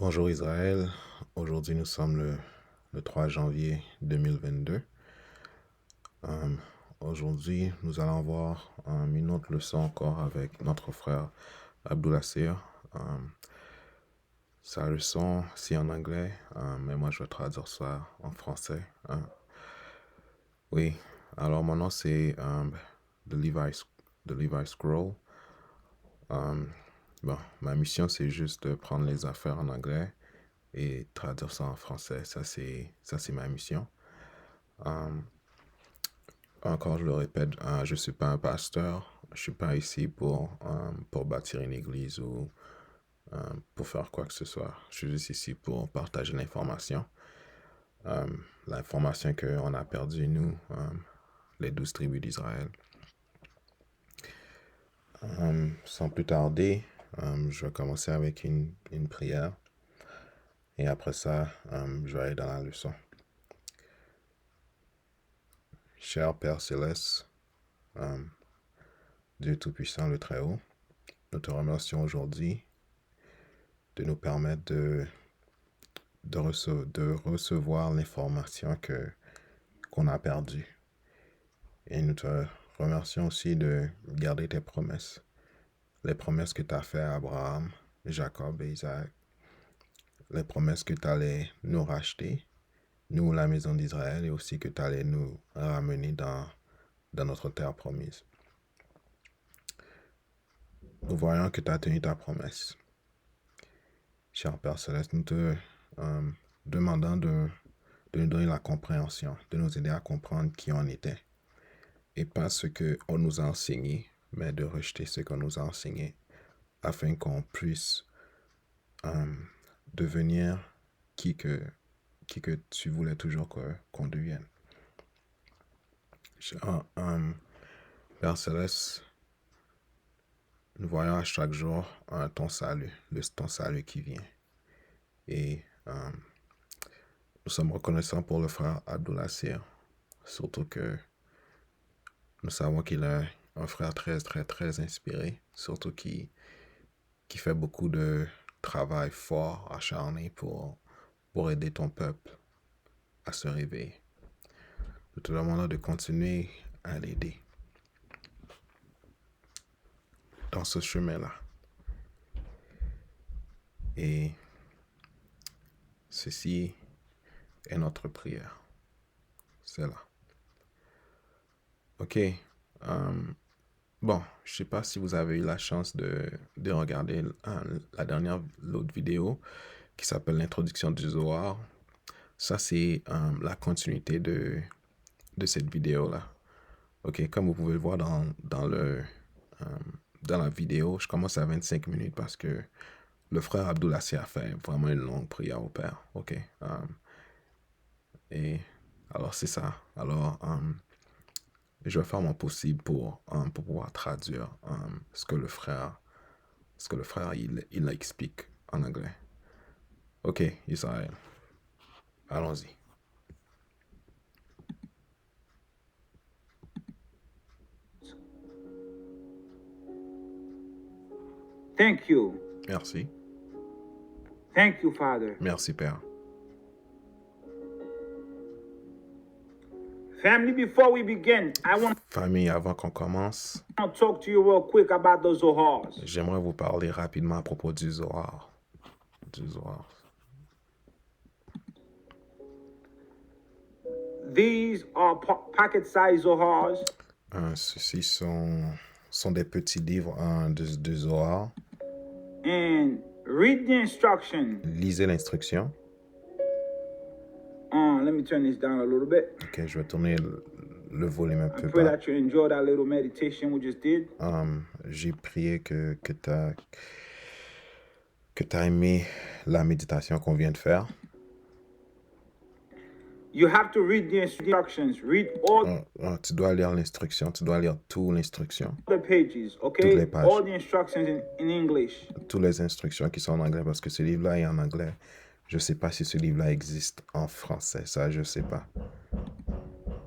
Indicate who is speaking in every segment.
Speaker 1: Bonjour Israël, aujourd'hui nous sommes le 3 janvier 2022. Euh, Aujourd'hui nous allons voir une autre leçon encore avec notre frère Abdullah Seer. Sa leçon c'est en anglais, mais moi je vais traduire ça en français. Oui, alors mon nom c'est The Levi Scroll. Bon, ma mission c'est juste de prendre les affaires en anglais et traduire ça en français. Ça c'est ma mission. Encore, je le répète, je ne suis pas un pasteur. Je ne suis pas ici pour bâtir une église ou pour faire quoi que ce soit. Je suis juste ici pour partager l'information. L'information qu'on a perdue, nous, les 12 tribus d'Israël. Sans plus tarder, je vais commencer avec une prière. Et après ça, je vais aller dans la leçon. Cher Père Céleste, Dieu Tout-Puissant, le Très-Haut, nous te remercions aujourd'hui de nous permettre de recevoir l'information qu'on a perdue. Et nous te remercions aussi de garder tes promesses. Les promesses que tu as faites à Abraham, Jacob et Isaac. Les promesses que tu allais nous racheter, nous, la maison d'Israël, et aussi que tu allais nous ramener dans notre terre promise. Nous voyons que tu as tenu ta promesse. Cher Père Céleste, nous te demandons de nous donner la compréhension, de nous aider à comprendre qui on était. Et pas ce qu'on nous a enseigné, mais de rejeter ce qu'on nous a enseigné, afin qu'on puisse devenir qui que tu voulais toujours qu'on devienne. Père Céleste, nous voyons à chaque jour ton salut, ton salut qui vient. Et nous sommes reconnaissants pour le frère Abdullah Seer, surtout que nous savons qu'il est un frère très, très, très inspiré, surtout qui fait beaucoup de travail fort, acharné pour aider ton peuple à se réveiller. Nous te demandons de continuer à l'aider dans ce chemin-là. Et ceci est notre prière. C'est là. Ok. Bon, je ne sais pas si vous avez eu la chance de regarder l'autre vidéo qui s'appelle l'introduction du Zohar. Ça, c'est la continuité de cette vidéo-là. Ok, comme vous pouvez le voir dans la vidéo, je commence à 25 minutes parce que le frère Abdullah Seer a fait vraiment une longue prière au Père. Ok. Et alors, c'est ça. Alors, je vais faire mon possible pour pouvoir traduire ce que le frère il explique en anglais. Ok, Israël. Allons-y.
Speaker 2: Thank you.
Speaker 1: Merci.
Speaker 2: Thank you, Father.
Speaker 1: Merci, Père.
Speaker 2: Family, before we begin, I want
Speaker 1: Famille, avant qu'on commence,
Speaker 2: to talk to you real quick about the Zohars.
Speaker 1: j'aimerais vous parler rapidement à propos du Zohar. Du Zohar.
Speaker 2: These are pocket-sized Zohars.
Speaker 1: Ceux-ci sont des petits livres de Zohar.
Speaker 2: And read the instruction.
Speaker 1: Lisez l'instruction.
Speaker 2: Let me turn this down a little bit.
Speaker 1: Ok, je vais tourner le volume un
Speaker 2: I
Speaker 1: peu
Speaker 2: pray
Speaker 1: bas.
Speaker 2: that you enjoyed that little meditation we just did.
Speaker 1: J'ai prié que tu as aimé la méditation qu'on vient de faire.
Speaker 2: You have to read the instructions. Read all
Speaker 1: Tu dois lire l'instruction, tu dois lire toute l'instruction,
Speaker 2: the pages, okay?
Speaker 1: Toutes les pages.
Speaker 2: All the instructions in English.
Speaker 1: toutes les instructions qui sont en anglais, parce que ce livre-là est en anglais. Je ne sais pas si ce livre-là existe en français, ça je ne sais pas.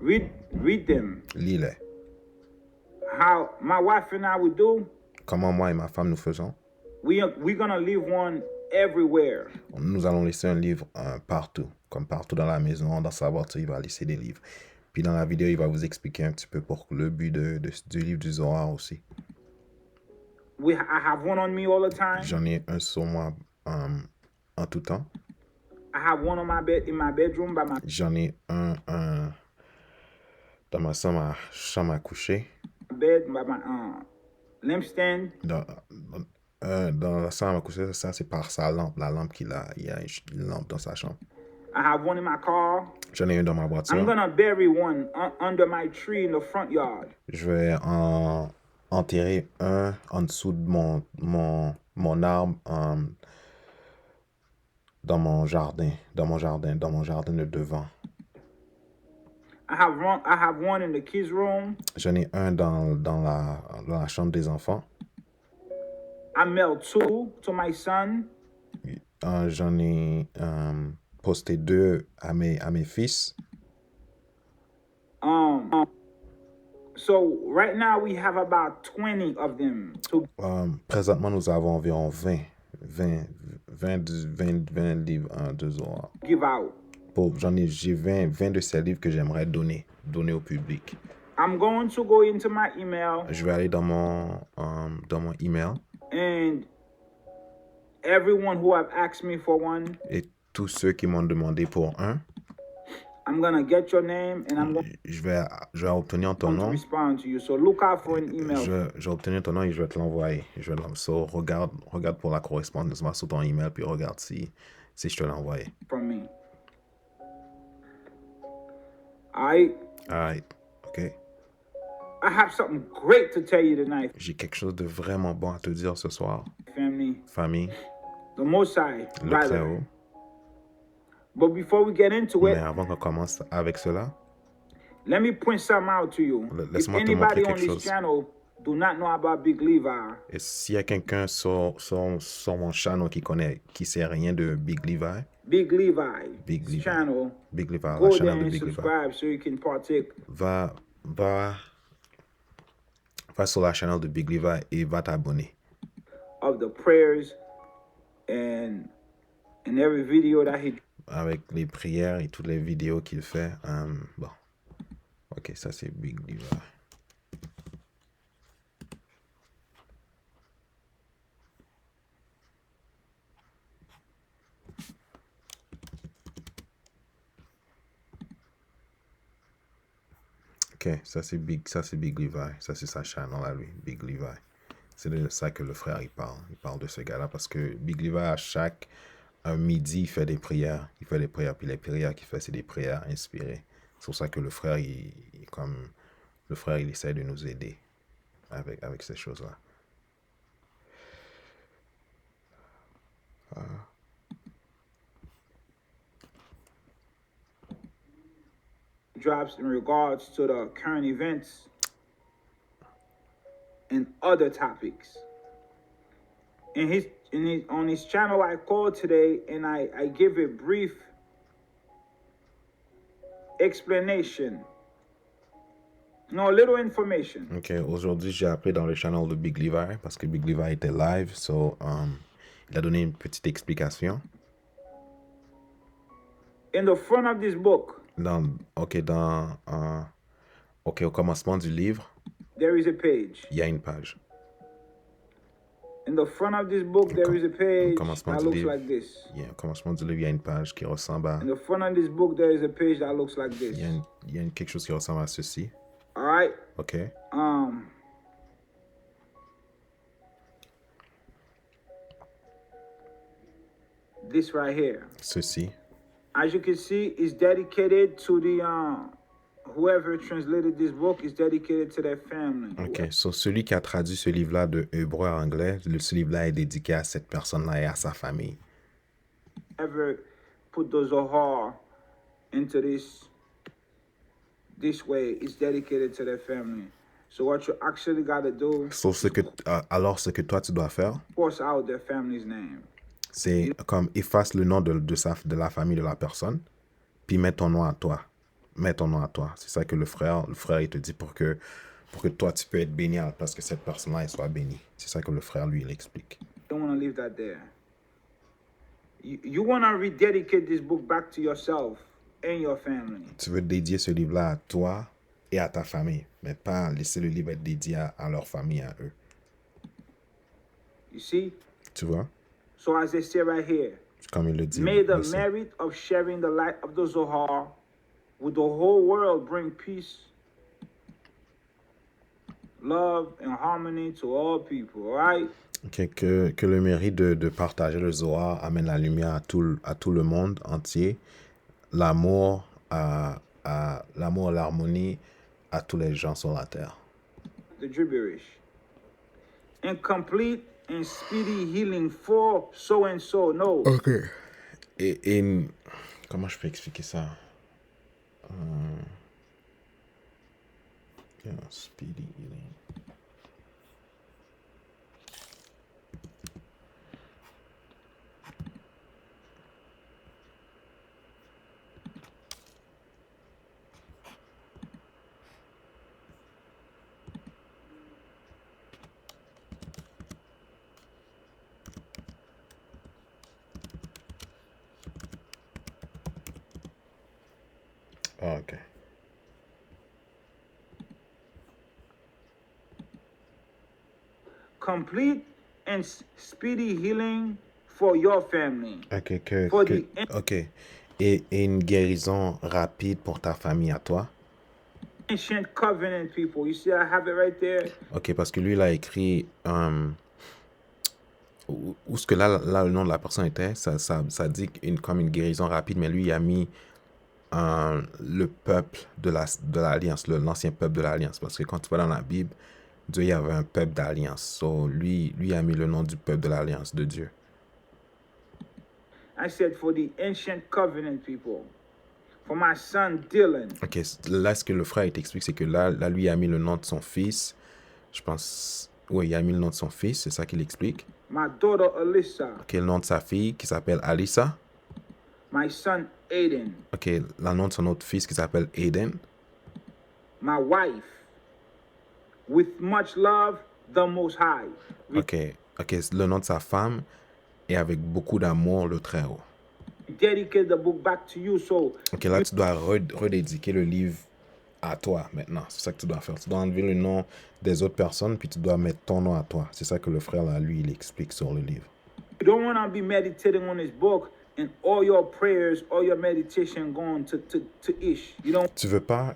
Speaker 2: Read them.
Speaker 1: Lis-les.
Speaker 2: How my wife and I would do.
Speaker 1: Comment moi et ma femme nous faisons?
Speaker 2: We're gonna leave one everywhere.
Speaker 1: Nous allons laisser un livre partout, comme partout dans la maison, dans sa voiture, il va laisser des livres. Puis dans la vidéo, il va vous expliquer un petit peu pour le but du livre du Zohar aussi.
Speaker 2: I have one on me all the time.
Speaker 1: J'en ai un sur moi en tout temps.
Speaker 2: I have one on my bed in my bedroom by my
Speaker 1: J'en ai un dans ma chambre à coucher.
Speaker 2: bed by my lampstand.
Speaker 1: Dans la chambre à coucher, ça c'est par sa lampe, la lampe qu'il a. Il y a une lampe dans sa chambre.
Speaker 2: I have one in my car.
Speaker 1: J'en ai une dans ma voiture.
Speaker 2: I'm gonna bury one under my tree in the front yard.
Speaker 1: Je vais enterrer un en dessous de mon arbre dans mon jardin de devant.
Speaker 2: I have one in the kids' room.
Speaker 1: J'en ai un dans la chambre des enfants.
Speaker 2: I mailed 2 to my son.
Speaker 1: J'en ai posté 2 à mes fils.
Speaker 2: So right now we have about 20 of them to
Speaker 1: Présentement, nous avons environ 20 livres de Zohar.
Speaker 2: give out.
Speaker 1: J'ai 20 de ces livres que j'aimerais donner au public.
Speaker 2: I'm going to go into my email
Speaker 1: Je vais aller dans mon email
Speaker 2: and everyone who have asked me for one,
Speaker 1: et tous ceux qui m'ont demandé pour un,
Speaker 2: I'm gonna get your name and I'm going
Speaker 1: je vais obtenir ton
Speaker 2: to
Speaker 1: nom.
Speaker 2: respond to you. So look out for an email
Speaker 1: Je vais obtenir ton nom et je vais te l'envoyer. So, regarde pour la correspondance, va sur ton email puis regarde si je te l'ai envoyé.
Speaker 2: from me. Alright.
Speaker 1: Alright, ok.
Speaker 2: I have something great to tell you tonight,
Speaker 1: J'ai quelque chose de vraiment bon à te dire ce soir,
Speaker 2: family.
Speaker 1: famille,
Speaker 2: The Most High,
Speaker 1: le
Speaker 2: rather.
Speaker 1: Très-Haut.
Speaker 2: But before we get into
Speaker 1: Mais
Speaker 2: it,
Speaker 1: avant qu'on commence avec cela,
Speaker 2: let me point something out to you. If
Speaker 1: Laisse-moi te montrer
Speaker 2: anybody on
Speaker 1: quelque
Speaker 2: this
Speaker 1: chose.
Speaker 2: channel do not know about Big Levi,
Speaker 1: et s'il y a quelqu'un sur mon channel qui sait rien de Big Levi,
Speaker 2: Big Levi
Speaker 1: Big Levi.
Speaker 2: channel,
Speaker 1: Big Levi, la
Speaker 2: go there
Speaker 1: chaîne de
Speaker 2: and
Speaker 1: Big Levi,
Speaker 2: subscribe so you can partake.
Speaker 1: va sur la chaîne de Big Levi et va t'abonner
Speaker 2: Of the prayers and every video that he
Speaker 1: avec les prières et toutes les vidéos qu'il fait. Bon, ok, ça c'est Big Levi. Ok, ça c'est Big Levi. Ça c'est sa chaîne à lui, Big Levi. C'est de ça que le frère il parle. Il parle de ce gars-là parce que Big Levi à chaque midi il fait des prières. Puis les prières qu'il fait c'est des prières inspirées. C'est pour ça que le frère il essaie de nous aider avec ces choses-là.
Speaker 2: drops in regards to the current events and other topics. On his channel I called today and I give a brief explanation. No, little information.
Speaker 1: Ok, aujourd'hui j'ai appelé dans le channel de Big Levi parce que Big Levi était live, so il a donné une petite explication.
Speaker 2: In the front of this book,
Speaker 1: au commencement du livre,
Speaker 2: there is a page.
Speaker 1: il y a une page.
Speaker 2: In the front of this book, there is a page
Speaker 1: commencement
Speaker 2: that
Speaker 1: du
Speaker 2: looks
Speaker 1: livre,
Speaker 2: like this.
Speaker 1: Au commencement du livre, il y a une page qui ressemble à...
Speaker 2: In the front of this book, there is a page that looks like this.
Speaker 1: Il y a quelque chose qui ressemble à ceci.
Speaker 2: All right.
Speaker 1: Ok.
Speaker 2: This right here.
Speaker 1: Ceci.
Speaker 2: As you can see, is dedicated to the whoever translated this book is dedicated to their family.
Speaker 1: Ok, so celui qui a traduit ce livre-là de hébreu à anglais, ce livre-là est dédié à cette personne-là et à sa famille.
Speaker 2: Ever put the Zohar into this way, it's dedicated to their family. So what you actually got to do,
Speaker 1: Alors ce que toi tu dois faire,
Speaker 2: force out their family's name.
Speaker 1: c'est comme efface le nom de la famille de la personne, puis mets ton nom à toi. Mets ton nom à toi. C'est ça que le frère il te dit pour que toi tu peux être béni parce que cette personne-là elle soit bénie. C'est ça que le frère lui il explique.
Speaker 2: Don't want to leave that there. You want to rededicate this book back to yourself and your family.
Speaker 1: Tu veux dédier ce livre-là à toi et à ta famille, mais pas laisser le livre être dédié à leur famille, à eux.
Speaker 2: You see?
Speaker 1: Tu vois?
Speaker 2: So as they say right here,
Speaker 1: Comme il le dit.
Speaker 2: may the
Speaker 1: ici.
Speaker 2: merit of sharing the light of the Zohar with the whole world bring peace, love, and harmony to all people, all right?
Speaker 1: Okay, que le mérite de partager le Zohar amène la lumière à tout le monde entier, l'amour l'amour, l'harmonie à tous les gens sur la terre.
Speaker 2: The gibberish. And complete and speedy healing for so and so. No.
Speaker 1: Ok. Et comment je peux expliquer ça? Yeah, speedy healing. Ah, ok.
Speaker 2: Complete and speedy healing for your family.
Speaker 1: Ok,
Speaker 2: For
Speaker 1: ok. Et une guérison rapide pour ta famille à toi.
Speaker 2: ancient covenant people. You see, I have it right there.
Speaker 1: Ok, parce que lui, il a écrit où ce que là, le nom de la personne était, ça dit comme une guérison rapide, mais lui, il a mis le peuple de l'Alliance, l'ancien peuple de l'Alliance. Parce que quand tu vas dans la Bible, Dieu, il y avait un peuple d'Alliance. So, lui a mis le nom du peuple de l'Alliance de Dieu.
Speaker 2: I said for the ancient covenant people. For my son Dylan.
Speaker 1: Ok, là, ce que le frère t'explique, c'est que là, lui, il a mis le nom de son fils. Je pense, oui, il a mis le nom de son fils, c'est ça qu'il explique.
Speaker 2: My daughter Alyssa.
Speaker 1: Ok, le nom de sa fille qui s'appelle Alyssa.
Speaker 2: My son Aiden.
Speaker 1: Ok, le nom de son autre fils qui s'appelle Aiden.
Speaker 2: My wife. With much love, the Most High.
Speaker 1: Ok, le nom de sa femme et avec beaucoup d'amour, le Très-Haut.
Speaker 2: Dedicate the book back to you. So,
Speaker 1: Ok, là, tu dois redédiquer le livre à toi maintenant. C'est ça que tu dois faire. Tu dois enlever le nom des autres personnes, puis tu dois mettre ton nom à toi. C'est ça que le frère, là, lui, il explique sur le livre.
Speaker 2: you don't want to be meditating on this book and all your prayers, all your meditation going to Ish. You don't.
Speaker 1: Tu veux pas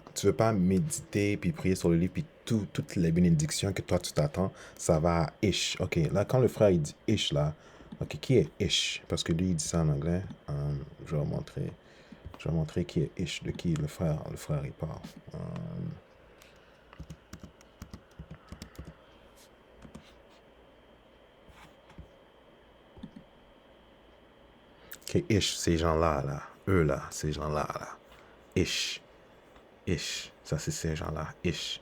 Speaker 1: méditer puis prier sur le livre puis toutes les bénédictions que toi tu t'attends, ça va à Ish. Ok, là quand le frère il dit Ish là, ok, qui est Ish? Parce que lui il dit ça en anglais. Je vais montrer qui est Ish, de qui le frère il parle. Ok, Ish, ces gens-là, là. Eux, là, ces gens-là, là. Ish. Ça, c'est ces gens-là. Ish.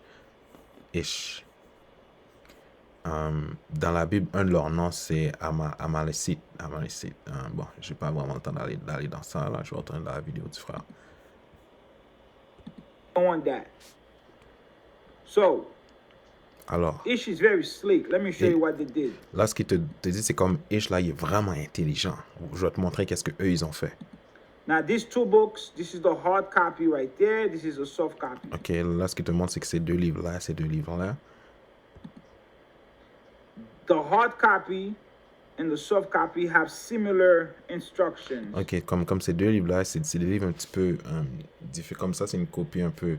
Speaker 1: Dans la Bible, un de leurs noms, c'est Amalécite. Bon, je n'ai pas vraiment le temps d'aller dans ça, là. Je vais retourner dans la vidéo du frère.
Speaker 2: don't want that. So,
Speaker 1: Alors,
Speaker 2: Ish is very sleek. Let me show you what they did.
Speaker 1: là, ce qu'il te dit, c'est comme Ish, là, il est vraiment intelligent. Je vais te montrer qu'est-ce qu'eux, ils ont fait.
Speaker 2: Now, these two books, this is the hard copy right there. This is a soft copy.
Speaker 1: Ok, là, ce qu'il te montre, c'est que ces deux livres-là,
Speaker 2: The hard copy and the soft copy have similar instructions.
Speaker 1: ok, comme ces deux livres-là, c'est des livres un petit peu différents. Comme ça, c'est une copie un peu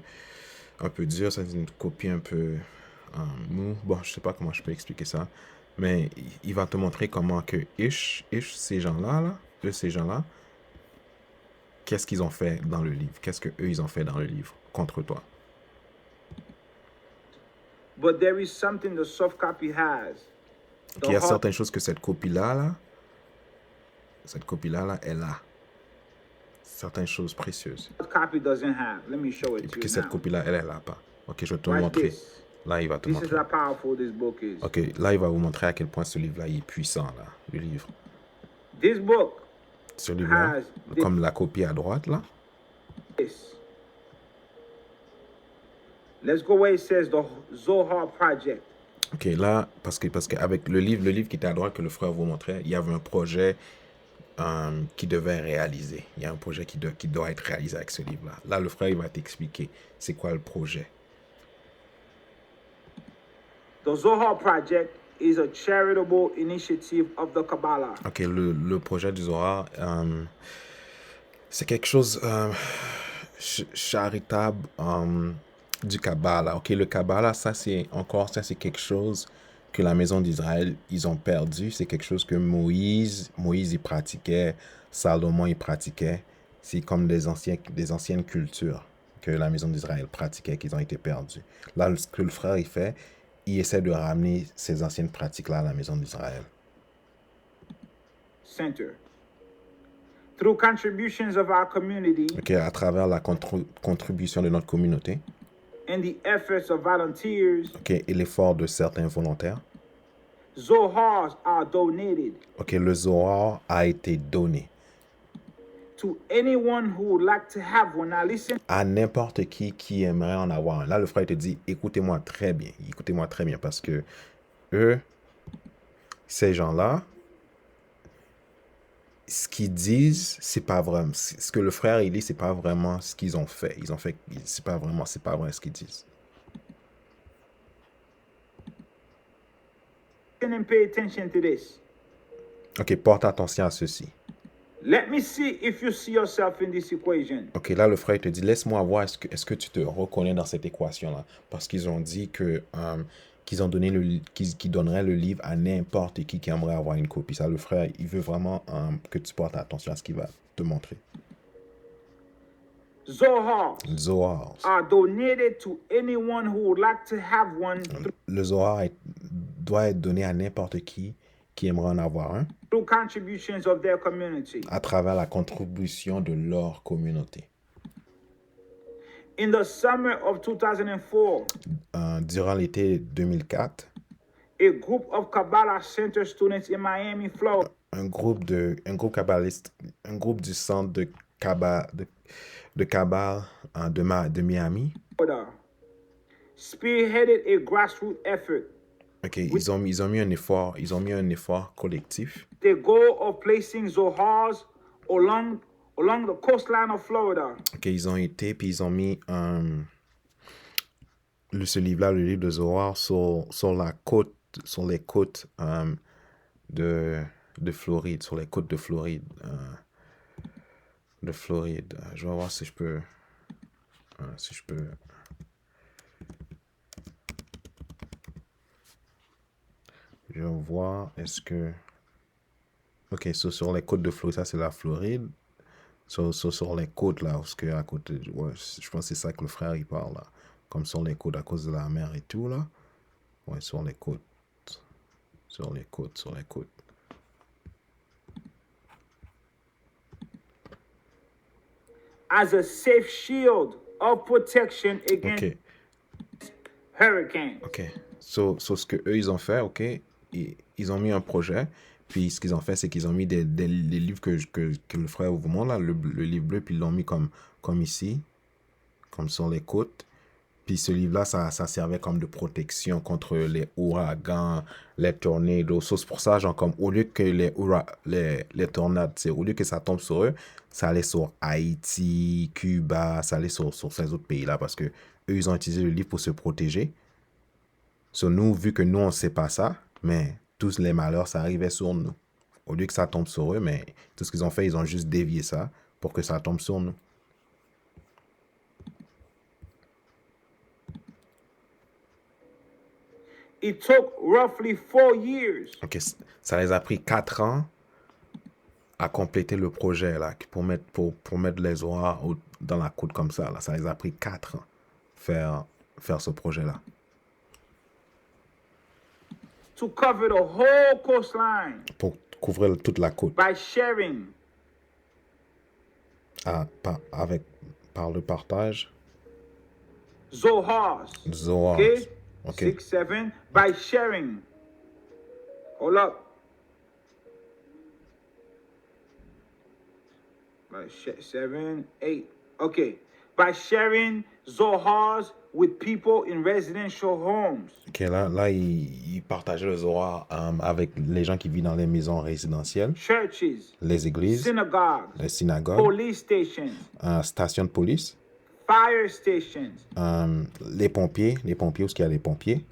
Speaker 1: dure. Ça, c'est une copie un peu mou. Bon, je sais pas comment je peux expliquer ça. Mais il va te montrer comment que Ish, ces gens-là, qu'est-ce qu'ils ont fait dans le livre? Qu'est-ce que eux ils ont fait dans le livre contre toi?
Speaker 2: But there is something the soft copy has.
Speaker 1: Il y a certaines choses que cette copie-là, elle a. Certaines choses précieuses.
Speaker 2: The copy doesn't have. Let me show
Speaker 1: Et
Speaker 2: it
Speaker 1: puis
Speaker 2: to
Speaker 1: que
Speaker 2: you
Speaker 1: cette
Speaker 2: now.
Speaker 1: copie-là, elle a pas. Ok, je vais te
Speaker 2: Watch
Speaker 1: montrer.
Speaker 2: this.
Speaker 1: Là, il va te
Speaker 2: This is
Speaker 1: montrer.
Speaker 2: how powerful this book is.
Speaker 1: Ok, là, il va vous montrer à quel point ce livre-là il est puissant, là, le livre.
Speaker 2: This book
Speaker 1: Ce livre-là,
Speaker 2: has
Speaker 1: comme la copie à droite, là.
Speaker 2: this. Let's go where it says the Zohar Project.
Speaker 1: Ok, là, parce que avec le livre qui était à droite que le frère vous montrait, il y avait un projet qui devait réaliser. Il y a un projet qui doit être réalisé avec ce livre-là. Là, le frère, il va t'expliquer c'est quoi le projet.
Speaker 2: The Zohar Project is a charitable initiative of the Kabbalah.
Speaker 1: Ok, le projet du Zohar, c'est quelque chose charitable du Kabbalah. Ok, le Kabbalah, ça c'est quelque chose que la maison d'Israël, ils ont perdu. C'est quelque chose que Moïse il pratiquait, Salomon, il pratiquait. C'est comme des anciennes cultures que la maison d'Israël pratiquait, qu'ils ont été perdus. Là, ce que le frère, il fait, il essaie de ramener ces anciennes pratiques-là à la maison d'Israël.
Speaker 2: Center. Through contributions of our community
Speaker 1: Ok, à travers la contribution de notre communauté,
Speaker 2: and the efforts of volunteers,
Speaker 1: ok, et l'effort de certains volontaires,
Speaker 2: Zohars are donated
Speaker 1: ok, le Zohar a été donné
Speaker 2: to anyone who would like to have one. Now listen.
Speaker 1: à n'importe qui aimerait en avoir un. Là, le frère te dit, écoutez-moi très bien, parce que eux, ces gens-là, ce qu'ils disent, c'est pas vraiment. Ce que le frère il dit, c'est pas vraiment ce qu'ils ont fait. C'est pas vrai ce qu'ils disent.
Speaker 2: And pay attention to this.
Speaker 1: Ok, porte attention à ceci.
Speaker 2: Let me see if you see yourself in this equation.
Speaker 1: Ok, là, le frère te dit, laisse-moi voir, est-ce que tu te reconnais dans cette équation-là? Parce qu'ils ont dit qu'ils ont donné qu'ils donneraient le livre à n'importe qui aimerait avoir une copie. Ça, le frère, il veut vraiment que tu portes attention à ce qu'il va te montrer.
Speaker 2: Zohars
Speaker 1: Zohar.
Speaker 2: are donated to anyone who would like to have one
Speaker 1: Le Zohar doit être donné à n'importe qui aimerait en avoir un
Speaker 2: through contributions of their community.
Speaker 1: à travers la contribution de leur communauté.
Speaker 2: In the summer of 2004,
Speaker 1: Durant l'été 2004,
Speaker 2: a group of Kabbalah Center students in Miami, Florida,
Speaker 1: un groupe kabbaliste, un groupe du centre de Kabbale de Miami,
Speaker 2: spearheaded a grassroots effort.
Speaker 1: ok, ils ont mis un effort collectif.
Speaker 2: The goal of placing Zohars along the coastline of Florida.
Speaker 1: Ok, ils ont été puis ils ont mis ce livre-là, le livre de Zohar, sur les côtes de Floride, sur les côtes de Floride. Je vais voir si je peux. Je vais voir, est-ce que. Ok, sur les côtes de Floride, ça c'est la Floride. Sur les côtes là, parce que à côté, ouais, je pense que c'est ça que le frère il parle là. Comme sur les côtes à cause de la mer et tout là. Ouais, sur les côtes. Sur les côtes.
Speaker 2: As a safe shield of protection against
Speaker 1: Ok.
Speaker 2: hurricanes.
Speaker 1: Ok. So, ce que eux ils ont fait, ok, ils ont mis un projet. Puis ce qu'ils ont fait, c'est qu'ils ont mis des livres que le frère vous montre là, le livre bleu, puis ils l'ont mis comme ici, comme sur les côtes. Puis ce livre-là, ça servait comme de protection contre les ouragans, les tornades. C'est pour ça, genre, comme au lieu que les tornades, au lieu que ça tombe sur eux, ça allait sur Haïti, Cuba, ça allait sur ces autres pays-là parce que eux, ils ont utilisé le livre pour se protéger. So, nous, vu que nous, on ne sait pas ça, mais tous les malheurs, ça arrivait sur nous. Au lieu que ça tombe sur eux, mais tout ce qu'ils ont fait, ils ont juste dévié ça pour que ça tombe sur nous.
Speaker 2: It took roughly 4 years.
Speaker 1: Ok, ça les a pris 4 ans à compléter le projet là, pour mettre les oies dans la côte comme ça là. Ça les a pris 4 ans faire ce projet là.
Speaker 2: To cover the whole coastline
Speaker 1: Pour couvrir toute la côte.
Speaker 2: by sharing
Speaker 1: Par le partage.
Speaker 2: Zohars.
Speaker 1: Zohar.
Speaker 2: Okay?
Speaker 1: Okay.
Speaker 2: 6, 7. By sharing. Hold up. By 7, 8. Okay. By sharing Zohars with people in residential homes.
Speaker 1: Ok, là il partageait le Zohar avec les gens qui vivent dans les maisons résidentielles,
Speaker 2: Churches,
Speaker 1: les églises,
Speaker 2: synagogues,
Speaker 1: les synagogues,
Speaker 2: police stations,
Speaker 1: stations de police,
Speaker 2: fire stations,
Speaker 1: les pompiers où il y a les pompiers,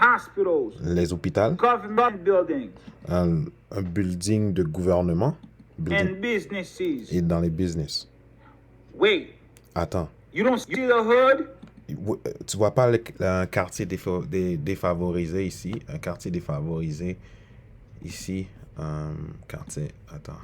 Speaker 2: hospitals,
Speaker 1: les hôpitaux,
Speaker 2: government buildings,
Speaker 1: un building de gouvernement,
Speaker 2: and businesses.
Speaker 1: et dans les business.
Speaker 2: Wait,
Speaker 1: Attends,
Speaker 2: you don't see the hood?
Speaker 1: tu vois pas un quartier défavorisé ici, un quartier défavorisé ici, quartier, attends.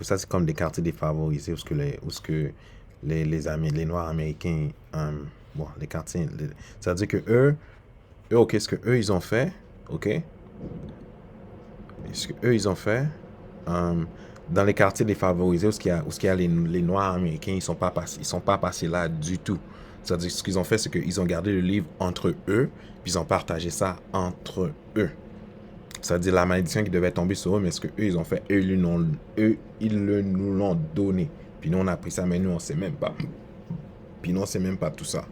Speaker 1: Ça, c'est comme des quartiers défavorisés où ce que les Noirs américains, bon, les quartiers, c'est-à-dire que eux, ok, ce que eux, ils ont fait, ok, ce que eux, ils ont fait, dans les quartiers défavorisés où il y a les Noirs américains, ils sont pas passés là du tout. C'est-à-dire ce qu'ils ont fait, c'est qu'ils ont gardé le livre entre eux, puis ils ont partagé ça entre eux. C'est-à-dire la malédiction qui devait tomber sur eux, mais ce qu'eux, ils ont fait, ils nous l'ont donné. Puis nous, on a pris ça, mais nous, on sait même pas. Puis nous, on sait même pas tout ça.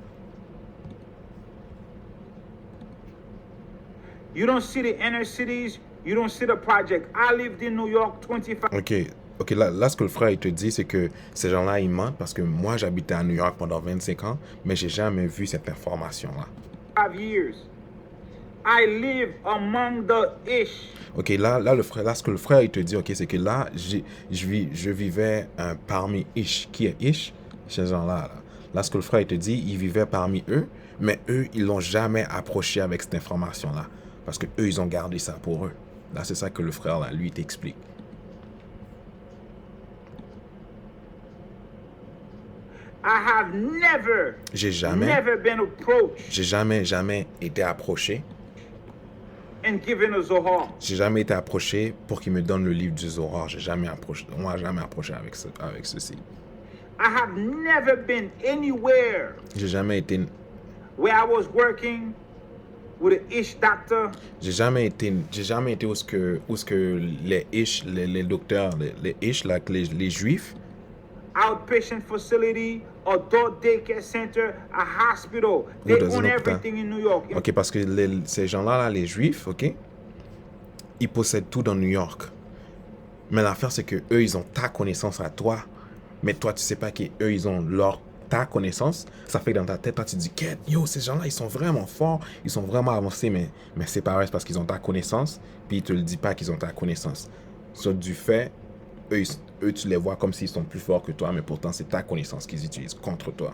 Speaker 2: You don't see the inner cities. You don't see the project. I lived in New York 25
Speaker 1: Ok, là, ce que le frère, il te dit, c'est que ces gens-là, ils mentent parce que moi, j'habitais à New York pendant 25 ans, mais j'ai jamais vu cette information-là.
Speaker 2: years. I live among the ish.
Speaker 1: Ok, là, ce que le frère, il te dit, ok, c'est que là, je vivais parmi Ish. Qui est Ish? Ces gens-là, là. Là, ce que le frère, il te dit, il vivait parmi eux, mais eux, ils l'ont jamais approché avec cette information-là. Parce que eux, ils ont gardé ça pour eux. Là, c'est ça que le frère, là, lui, t'explique.
Speaker 2: I have never been approached
Speaker 1: J'ai jamais été approché.
Speaker 2: and given a Zohar.
Speaker 1: J'ai jamais été approché pour qu'il me donne le livre du Zohar. On m'a jamais approché avec ceci.
Speaker 2: I have never been anywhere
Speaker 1: J'ai jamais été
Speaker 2: where I was working with an ish doctor.
Speaker 1: J'ai jamais été où ce que les Ish, les docteurs, les Ish, là, les Juifs,
Speaker 2: Outpatient facility, adult daycare center, a hospital. They
Speaker 1: dans
Speaker 2: own
Speaker 1: un hôpital.
Speaker 2: everything in New York.
Speaker 1: Ok, parce que ces gens-là, là, les Juifs, ok, ils possèdent tout dans New York. Mais l'affaire, c'est que eux, ils ont ta connaissance à toi. Mais toi, tu sais pas qu'eux, ils ont ta connaissance. Ça fait que dans ta tête, toi, tu te dis, yo, ces gens-là, ils sont vraiment forts, ils sont vraiment avancés, mais c'est pareil, c'est parce qu'ils ont ta connaissance, puis ils te le disent pas qu'ils ont ta connaissance. Sauf du fait, eux, tu les vois comme s'ils sont plus forts que toi, mais pourtant, c'est ta connaissance qu'ils utilisent contre toi.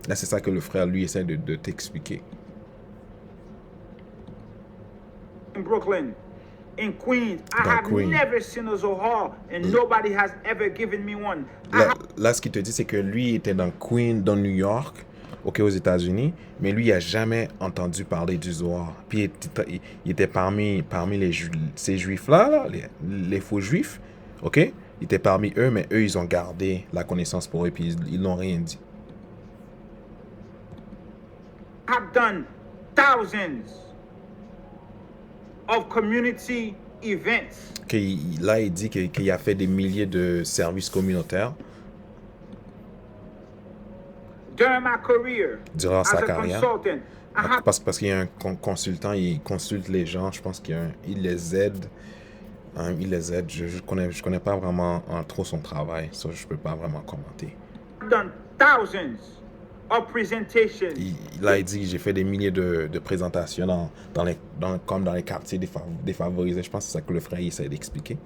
Speaker 1: Là, c'est ça que le frère, lui, essaie de t'expliquer.
Speaker 2: In Brooklyn, in Queens, I
Speaker 1: Dans
Speaker 2: have
Speaker 1: Queens.
Speaker 2: never seen a Zohar, and nobody has ever given me one.
Speaker 1: Là, ce qu'il te dit, c'est que lui il était dans Queens, dans New York, ok, aux États-Unis, mais lui, il n'a jamais entendu parler du Zohar. Puis il était parmi ces juifs-là, là, les faux juifs, ok? Il était parmi eux, mais eux, ils ont gardé la connaissance pour eux, puis ils n'ont rien dit.
Speaker 2: I've done thousands of community events.
Speaker 1: Là, il dit qu'il a fait des milliers de services communautaires
Speaker 2: During my career,
Speaker 1: durant
Speaker 2: as
Speaker 1: sa
Speaker 2: a
Speaker 1: carrière.
Speaker 2: consultant, I have
Speaker 1: Parce qu'il y a un consultant, il consulte les gens, je pense il les aide. Je connais pas vraiment trop son travail, ça je peux pas vraiment commenter.
Speaker 2: done thousands of presentations.
Speaker 1: Là, il dit, j'ai fait des milliers de présentations comme dans les quartiers défavorisés. Je pense que c'est ça que le frère essaie d'expliquer.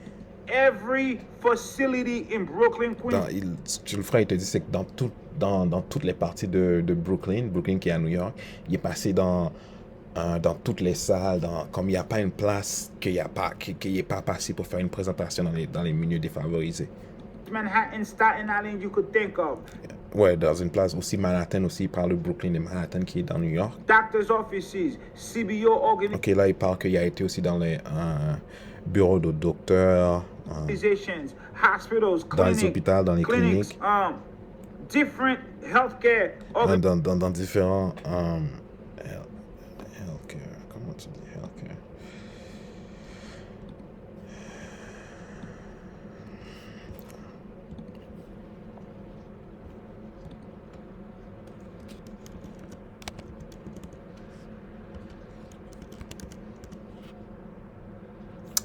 Speaker 2: Every facility in Brooklyn, Queens.
Speaker 1: Le frère, il te dit, c'est que dans toutes les parties de Brooklyn qui est à New York, il est passé dans toutes les salles, comme il n'y a pas une place qu'il n'est pas passé pour faire une présentation dans les milieux défavorisés.
Speaker 2: Manhattan, Staten Island, you could think of.
Speaker 1: Ouais, dans une place aussi, Manhattan aussi, il parle de Brooklyn et Manhattan qui est dans New York.
Speaker 2: Doctors' offices, CBO organizations.
Speaker 1: Ok, là, il parle qu'il a été aussi dans les bureaux de docteurs,
Speaker 2: organizations, hospitals,
Speaker 1: dans les hôpitaux, dans les
Speaker 2: clinics,
Speaker 1: cliniques,
Speaker 2: different healthcare.
Speaker 1: dans différents healthcare. Comment tu dis healthcare?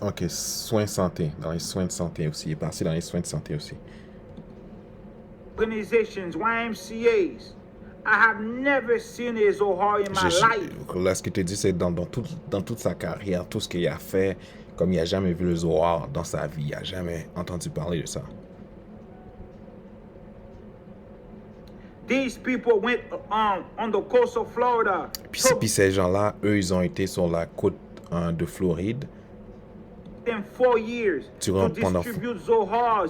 Speaker 1: Ok, soins de santé. Dans les soins de santé aussi. Il est passé dans les soins de santé aussi.
Speaker 2: Organizations, YMCAs. I have never seen a Zohar in my life.
Speaker 1: Là, ce que tu dis, c'est dans toute sa carrière, tout ce qu'il a fait, comme il n'a jamais vu le Zohar dans sa vie, il n'a jamais entendu parler de ça.
Speaker 2: These people went on the coast of Florida.
Speaker 1: Puis ces gens-là, eux, ils ont été sur la côte de Floride.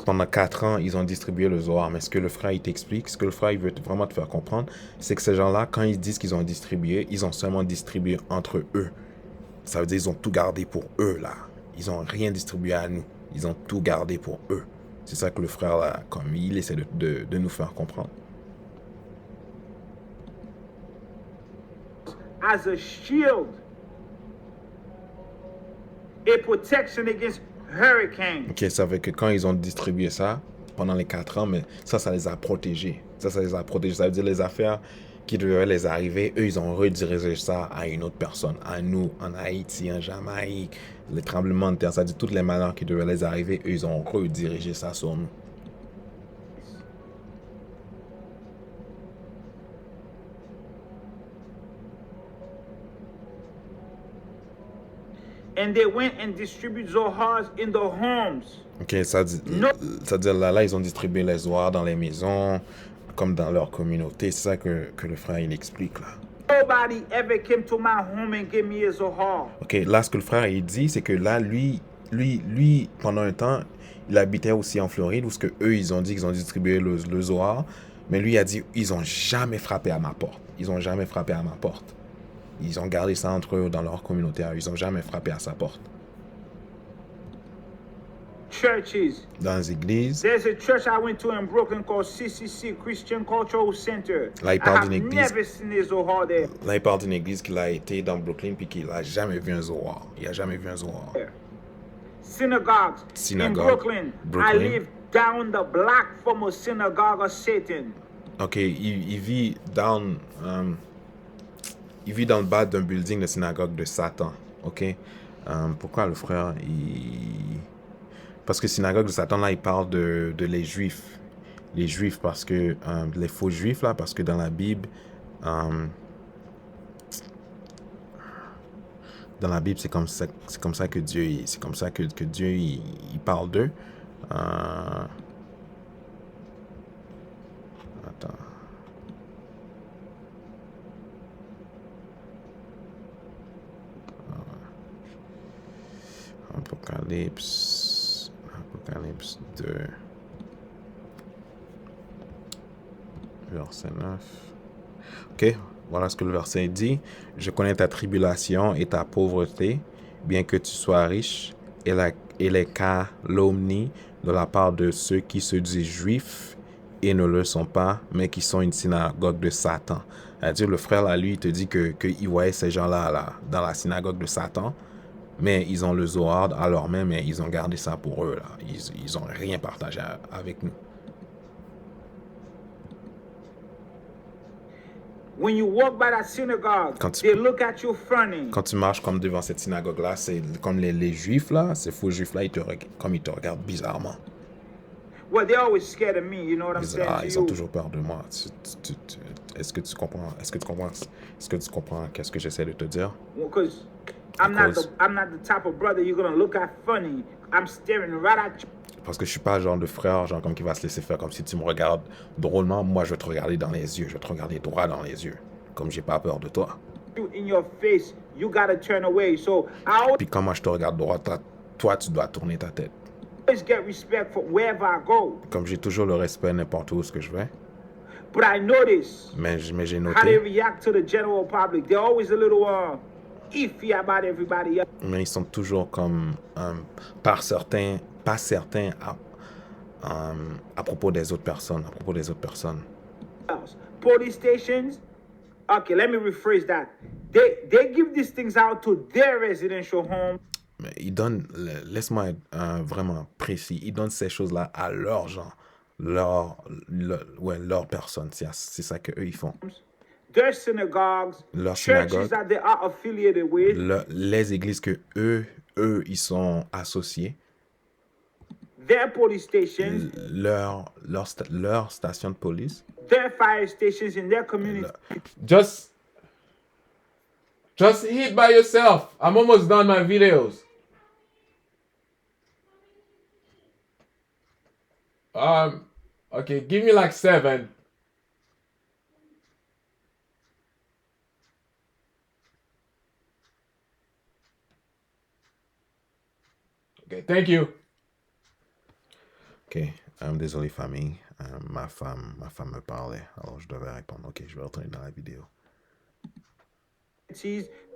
Speaker 1: Pendant 4 ans, ils ont distribué le Zohar. Mais ce que le frère il t'explique, ce que le frère il veut vraiment te faire comprendre, c'est que ces gens-là, quand ils disent qu'ils ont distribué, ils ont seulement distribué entre eux. Ça veut dire qu'ils ont tout gardé pour eux, là. Ils n'ont rien distribué à nous. Ils ont tout gardé pour eux. C'est ça que le frère, là, comme il essaie de nous faire comprendre.
Speaker 2: As a shield. A protection against hurricanes.
Speaker 1: Ok, ça veut que quand ils ont distribué ça, pendant les 4 ans, mais ça les a protégés. Ça les a protégés. Ça veut dire les affaires qui devaient les arriver, eux, ils ont redirigé ça à une autre personne. À nous, en Haïti, en Jamaïque, les tremblements de terre, ça veut dire toutes les malheurs qui devaient les arriver, eux, ils ont redirigé ça sur nous.
Speaker 2: And they went and distributed Zohars in the homes.
Speaker 1: Ok, ça dit là, ils ont distribué les Zohars dans les maisons, comme dans leur communauté. C'est ça que le frère, il explique là.
Speaker 2: Nobody ever came to my home and gave me a Zohar.
Speaker 1: Ok, là, ce que le frère, il dit, c'est que là, lui, pendant un temps, il habitait aussi en Floride, où ce que eux, ils ont dit qu'ils ont distribué le Zohar. Mais lui, il a dit, ils ont jamais frappé à ma porte. Ils ont jamais frappé à ma porte. Ils ont gardé ça entre eux dans leur communauté. Ils n'ont jamais frappé à sa porte.
Speaker 2: Churches.
Speaker 1: Dans les églises.
Speaker 2: There's a church I went to in Brooklyn called CCC, Christian Cultural Center.
Speaker 1: Là, il parle d'une église.
Speaker 2: Never seen a Zohar there.
Speaker 1: Là, il parle d'une église qu'il a été dans Brooklyn puis qu'il n'a jamais vu un Zohar. Il n'a jamais vu un Zohar.
Speaker 2: Synagogues. In Brooklyn. I live down the block from a synagogue of Satan.
Speaker 1: Ok, il vit down. Il vit dans le bas d'un building de synagogue de Satan. Ok? Pourquoi le frère, parce que synagogue de Satan, là, il parle de les Juifs. Les Juifs, parce que... les faux Juifs, là, parce que dans la Bible... dans la Bible, c'est comme ça que Dieu... C'est comme ça que Dieu, il parle d'eux. Attends. Apocalypse 2, verset 9. Ok, voilà ce que le verset dit. Je connais ta tribulation et ta pauvreté, bien que tu sois riche, et les calomnies de la part de ceux qui se disent juifs et ne le sont pas, mais qui sont une synagogue de Satan. C'est-à-dire, le frère, là, lui, il te dit qu'il voyait ces gens-là là, dans la synagogue de Satan. Mais ils ont le Zohar à leur main, mais ils ont gardé ça pour eux. Là. Ils n'ont rien partagé avec nous.
Speaker 2: When you walk by that synagogue, they look at you funny.
Speaker 1: Quand tu marches comme devant cette synagogue-là, c'est comme les Juifs, là, ces faux Juifs, là, ils te regardent bizarrement.
Speaker 2: Well, they're always scared of me, you know what I'm saying?
Speaker 1: Ils ont toujours peur de moi. Est-ce que tu comprends qu'est-ce que j'essaie de te dire?
Speaker 2: Because I'm not the type of brother you're gonna look at funny. I'm staring right at you.
Speaker 1: Parce que je suis pas le genre de frère, genre comme qui va se laisser faire comme si tu me regardes drôlement. Moi, je vais te regarder dans les yeux. Je vais te regarder droit dans les yeux. Comme j'ai pas peur de toi.
Speaker 2: In your face, you gotta turn away. So
Speaker 1: puis quand moi je te regarde droit, toi tu dois tourner ta tête.
Speaker 2: Always get respect for wherever I go.
Speaker 1: Comme j'ai toujours le respect n'importe où ce que je vais.
Speaker 2: But I notice
Speaker 1: mais j'ai noté
Speaker 2: how they react to the general public. They're always a little iffy about everybody
Speaker 1: Mais ils sont toujours comme, pas certains à propos des autres personnes, à propos des autres personnes.
Speaker 2: else. Police stations, okay, let me rephrase that. They give these things out to their residential homes.
Speaker 1: Mais ils donnent, laisse-moi être vraiment précis, ils donnent ces choses-là à leurs gens, leurs personnes. C'est ça qu'eux, ils font.
Speaker 2: Their synagogues,
Speaker 1: Leur
Speaker 2: churches
Speaker 1: synagogue,
Speaker 2: that they are affiliated with,
Speaker 1: les églises que eux, ils sont associés,
Speaker 2: their police stations,
Speaker 1: leur station de police.
Speaker 2: their fire stations in their community.
Speaker 3: Just eat by yourself. I'm almost done my videos. Okay, give me like 7. Okay, thank you.
Speaker 1: Ok, désolé famille, ma femme me parlait, alors je devais répondre. Ok, je vais retourner dans la vidéo.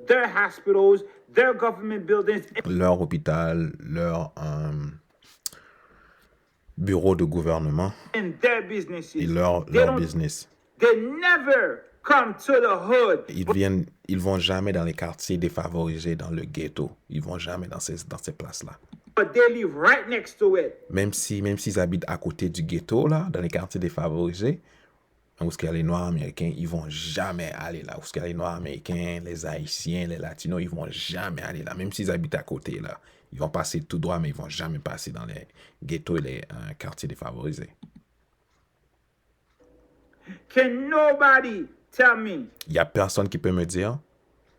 Speaker 2: Their hospitals, their government buildings,
Speaker 1: Leur hôpital, leur bureau de gouvernement
Speaker 2: and their businesses.
Speaker 1: et leur business.
Speaker 2: They never come to the hood.
Speaker 1: Ils vont jamais dans les quartiers défavorisés, dans le ghetto. Ils vont jamais dans ces places-là.
Speaker 2: But they live right next to it.
Speaker 1: Même s'ils habitent à côté du ghetto, là, dans les quartiers défavorisés, où il y a les Noirs américains, ils vont jamais aller là. Où il y a les Noirs américains, les Haïtiens, les Latinos, ils vont jamais aller là. Même s'ils habitent à côté, là. Ils vont passer tout droit, mais ils vont jamais passer dans les ghettos et les quartiers défavorisés.
Speaker 2: Can nobody tell me
Speaker 1: Il n'y a personne qui peut me dire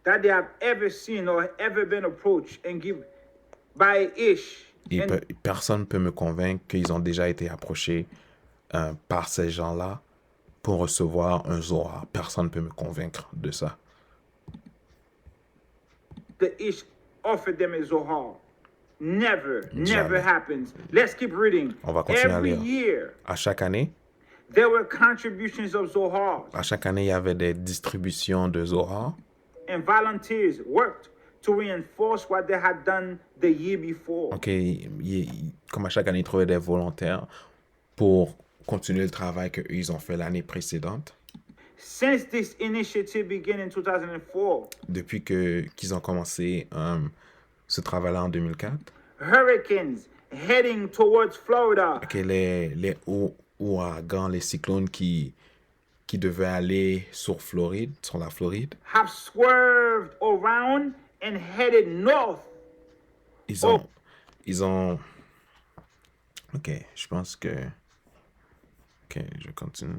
Speaker 2: that they have ever seen or ever been approached and give by Ish?
Speaker 1: personne ne peut me convaincre qu'ils ont déjà été approchés par ces gens-là pour recevoir un Zohar. Personne ne peut me convaincre de ça.
Speaker 2: The Ish offered them a Zohar. Never
Speaker 1: Jamais.
Speaker 2: happens. Let's keep reading.
Speaker 1: On va continuer à
Speaker 2: Every
Speaker 1: lire.
Speaker 2: year,
Speaker 1: À chaque année,
Speaker 2: there were contributions of Zohar,
Speaker 1: il y avait des distributions de Zohar.
Speaker 2: and volunteers worked to reinforce what they had done the year before.
Speaker 1: Ok, comme à chaque année, ils trouvaient des volontaires pour continuer le travail qu'ils ont fait l'année précédente.
Speaker 2: Since this initiative began in 2004,
Speaker 1: Depuis qu'ils ont commencé ce travail-là en 2004.
Speaker 2: hurricanes heading towards Florida
Speaker 1: Ok, les ouragans, les cyclones qui devaient aller sur la Floride,
Speaker 2: have swerved around and headed north.
Speaker 1: ils ont... Ok, je pense que... Ok, je continue.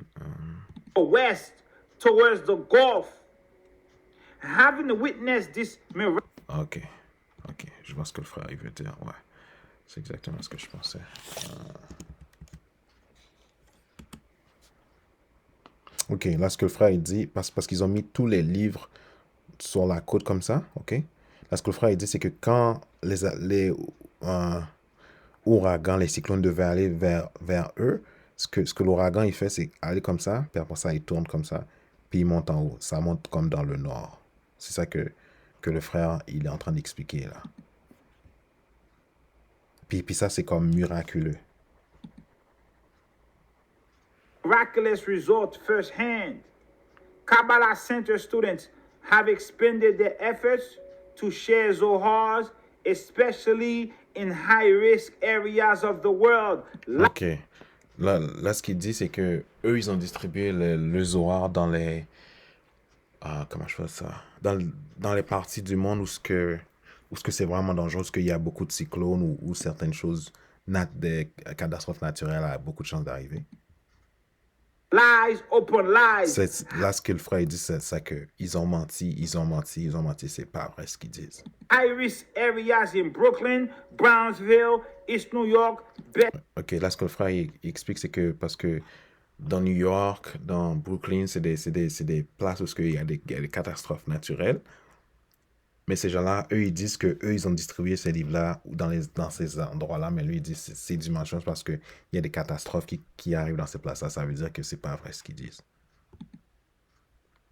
Speaker 2: West towards the Gulf. Having witnessed this miracle,
Speaker 1: Ok, je vois ce que le frère il veut dire. Ouais, c'est exactement ce que je pensais. Ok, là ce que le frère il dit, parce qu'ils ont mis tous les livres sur la côte comme ça, ok? Là ce que le frère il dit, c'est que quand les ouragans, les cyclones devaient aller vers eux, ce que l'ouragan il fait, c'est aller comme ça, puis après ça il tourne comme ça, puis il monte en haut. Ça monte comme dans le nord. C'est ça que le frère il est en train d'expliquer là. Puis ça c'est comme miraculeux.
Speaker 2: miraculous result firsthand. Kabbalah Center students have expended their efforts to share Zohars, especially in high-risk areas of the world.
Speaker 1: Ok. Là, ce qu'il dit, c'est que eux, ils ont distribué le Zohar dans les... comment je fais ça? Dans les parties du monde où ce que c'est vraiment dangereux, où il y a beaucoup de cyclones ou certaines choses, des catastrophes naturelles a beaucoup de chances d'arriver.
Speaker 2: Lies upon lies.
Speaker 1: Là, ce que le frère dit, c'est ça que ils ont menti, c'est pas vrai ce qu'ils disent.
Speaker 2: High-risk areas in Brooklyn, Brownsville, East New York.
Speaker 1: Ok, là, ce que le frère il explique, c'est que parce que dans New York, dans Brooklyn, c'est des places où il y a des catastrophes naturelles. Mais ces gens-là, eux, ils disent que eux, ils ont distribué ces livres-là dans ces endroits-là, mais lui, il dit que c'est du mensonge parce qu'il y a des catastrophes qui arrivent dans ces places-là. Ça veut dire que c'est pas vrai ce qu'ils disent.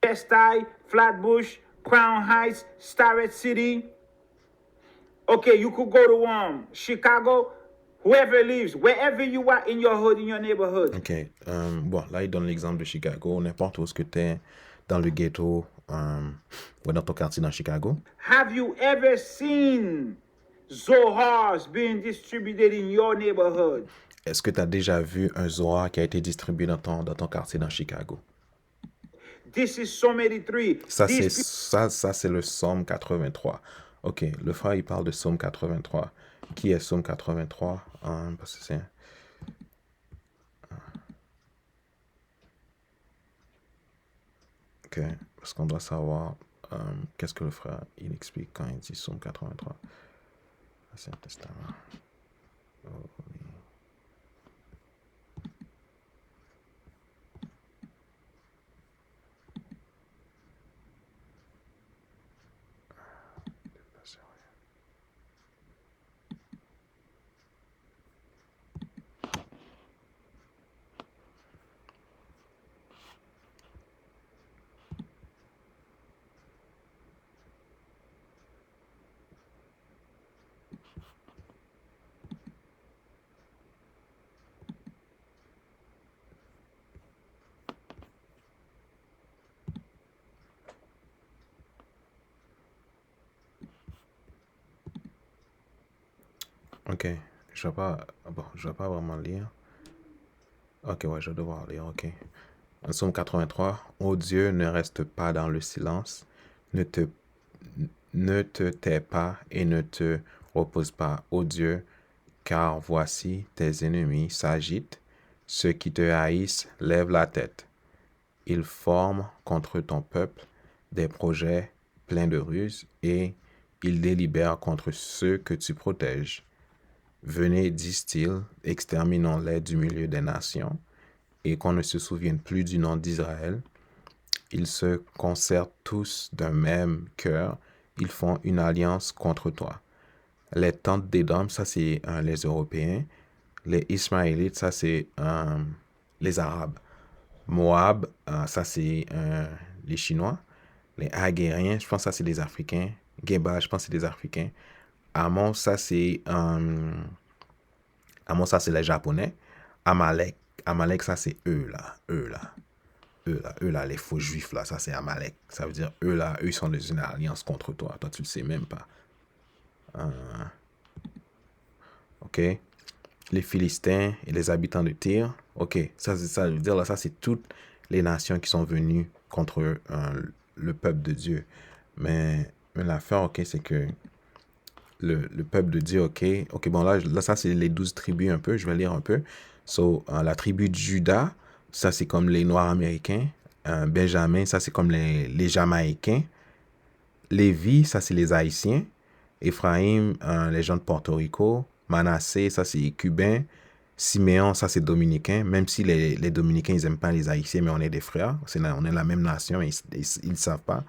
Speaker 2: Best-Eye, Flatbush, Crown Heights, Starrett City. Okay, you could go to Chicago. Whoever lives, wherever you are in your hood, in your neighborhood.
Speaker 1: Ok. Bon, là, il donne l'exemple de Chicago. N'importe où ce que tu es, dans le ghetto, ou dans ton quartier dans Chicago.
Speaker 2: Have you ever seen Zohars being distributed in your neighborhood?
Speaker 1: Est-ce que tu as déjà vu un Zohar qui a été distribué dans ton quartier dans Chicago?
Speaker 2: This is Psalm 83.
Speaker 1: Ça, c'est le Psaume 83. Ok, le frère, il parle de Psaume 83. Qui est Psaume 83? Parce que c'est... Ok, parce qu'on doit savoir qu'est-ce que le frère, il explique quand il dit Psaume 83. Ancien Testament. Oh, oui. Ok, je vais pas vraiment lire. Ok, ouais, je vais devoir lire, ok. En Psaume 83, ô Dieu, ne reste pas dans le silence, ne te tais pas et ne te repose pas, ô Dieu, car voici tes ennemis s'agitent, ceux qui te haïssent lèvent la tête. Ils forment contre ton peuple des projets pleins de ruses et ils délibèrent contre ceux que tu protèges. Venez, disent-ils, exterminons-les du milieu des nations, et qu'on ne se souvienne plus du nom d'Israël. Ils se concertent tous d'un même cœur, ils font une alliance contre toi. Les tentes d'Édom, ça c'est les Européens. Les Ismaélites, ça c'est les Arabes. Moab, ça c'est les Chinois. Les Hagériens, je pense que ça c'est les Africains. Geba, je pense que c'est des Africains. Ammon, ça c'est les Japonais. Amalek, ça c'est eux là, les faux juifs là, ça c'est Amalek. Ça veut dire eux là, eux ils sont dans une alliance contre toi. Toi tu le sais même pas. Ok. Les Philistins et les habitants de Tyr. Ok. Ça veut dire là, ça c'est toutes les nations qui sont venues contre le peuple de Dieu. Mais l'affaire, ok, c'est que le peuple de Dieu, ok, bon là ça c'est les 12 tribus un peu, je vais lire un peu. So, la tribu de Juda, ça c'est comme les Noirs américains. Benjamin, ça c'est comme les Jamaïcains. Lévi, ça c'est les Haïtiens. Ephraim, les gens de Porto Rico. Manassé, ça c'est cubain. Siméon, ça c'est dominicain. Même si les dominicains, ils n'aiment pas les Haïtiens, mais on est des frères. On est la même nation, ils ne savent pas.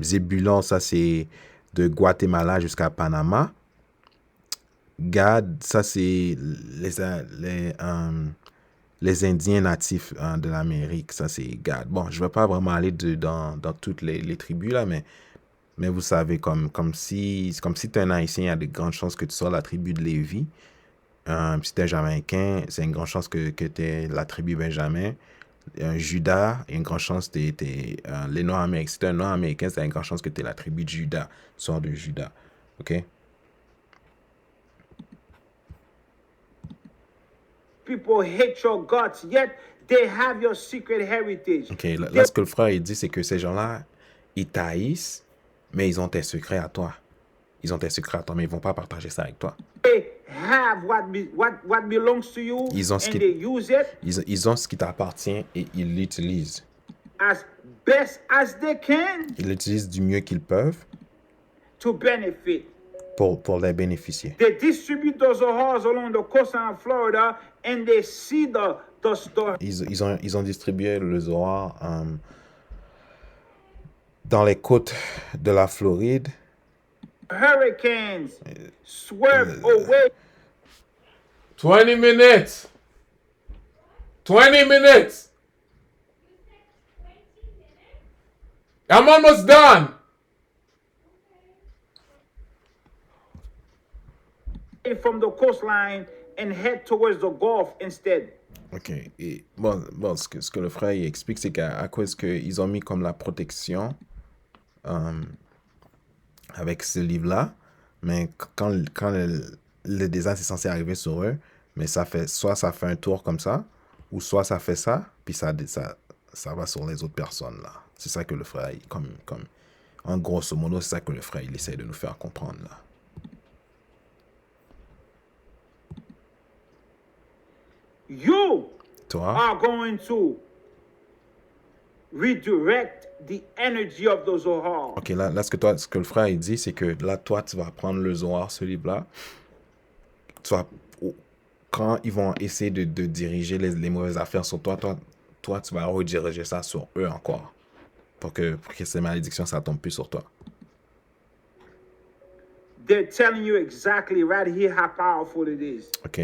Speaker 1: Zébulon, ça c'est de Guatemala jusqu'à Panama. Gad, ça c'est les Indiens natifs de l'Amérique, ça c'est Gad. Bon, je ne vais pas vraiment aller dans toutes les tribus là, mais vous savez, comme si tu es un Haïtien, il y a de grandes chances que tu sois la tribu de Lévi. Si tu es un Jamaïcain, c'est une grande chance que tu es la tribu Benjamin. Judas, il y a une grande chance que tu es les Noirs américains. Si tu es un Noir américain, c'est une grande chance que tu es la tribu de Judas, sort de Judas. Ok?
Speaker 2: People hate your guts, yet they have your secret heritage.
Speaker 1: Ok, là ce que le frère il dit, c'est que ces gens-là, ils t'haïssent, mais ils ont tes secrets à toi. Ils ont tes secrets à toi, mais ils vont pas partager ça avec toi.
Speaker 2: They have what belongs to you,
Speaker 1: Ils ont ce
Speaker 2: and they use it
Speaker 1: ils ont ce qui t'appartient et ils l'utilisent.
Speaker 2: as best as they can
Speaker 1: Ils l'utilisent du mieux qu'ils peuvent
Speaker 2: to benefit.
Speaker 1: pour les bénéficier.
Speaker 2: They distribute those Zohars along the coastline of Florida, and they see the
Speaker 1: Ils ont distribué le Zohar dans les côtes de la Floride.
Speaker 2: hurricanes swerve away.
Speaker 3: 20 minutes. 20 minutes. I'm almost done.
Speaker 2: from the coastline and head towards the Gulf instead.
Speaker 1: Ok. Et bon, ce que le frère il explique, c'est qu'à cause qu'ils ont mis comme la protection avec ce livre-là, mais quand le désastre est censé arriver sur eux, mais soit ça fait un tour comme ça, ou soit ça fait ça, puis ça va sur les autres personnes là. C'est ça que le frère, en grosso modo, c'est ça que le frère il essaie de nous faire comprendre là.
Speaker 2: You
Speaker 1: Toi,
Speaker 2: are going to redirect the energy of the Zohar.
Speaker 1: ok, là ce que le frère il dit, c'est que là, toi, tu vas prendre le Zohar, ce livre-là, quand ils vont essayer de diriger les mauvaises affaires sur toi, tu vas rediriger ça sur eux encore. Pour que ces malédictions, ça tombe plus sur toi.
Speaker 2: They're telling you exactly right here how powerful it is.
Speaker 1: Ok,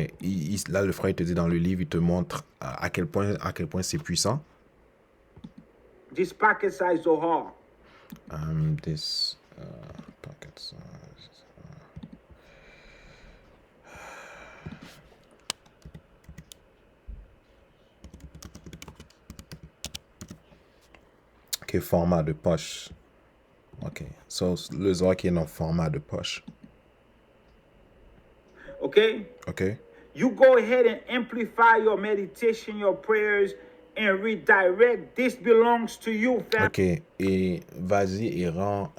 Speaker 1: là, le frère, il te dit dans le livre, il te montre à quel point c'est puissant.
Speaker 2: This pocket size Zohar.
Speaker 1: This pocket size. Ok, format de poche. Ok, so le Zohar qui est dans format de poche.
Speaker 2: Okay?
Speaker 1: Ok,
Speaker 2: You go ahead and amplify your meditation, your prayers, and redirect. This belongs to you, fam.
Speaker 1: ok, et vas-y et rends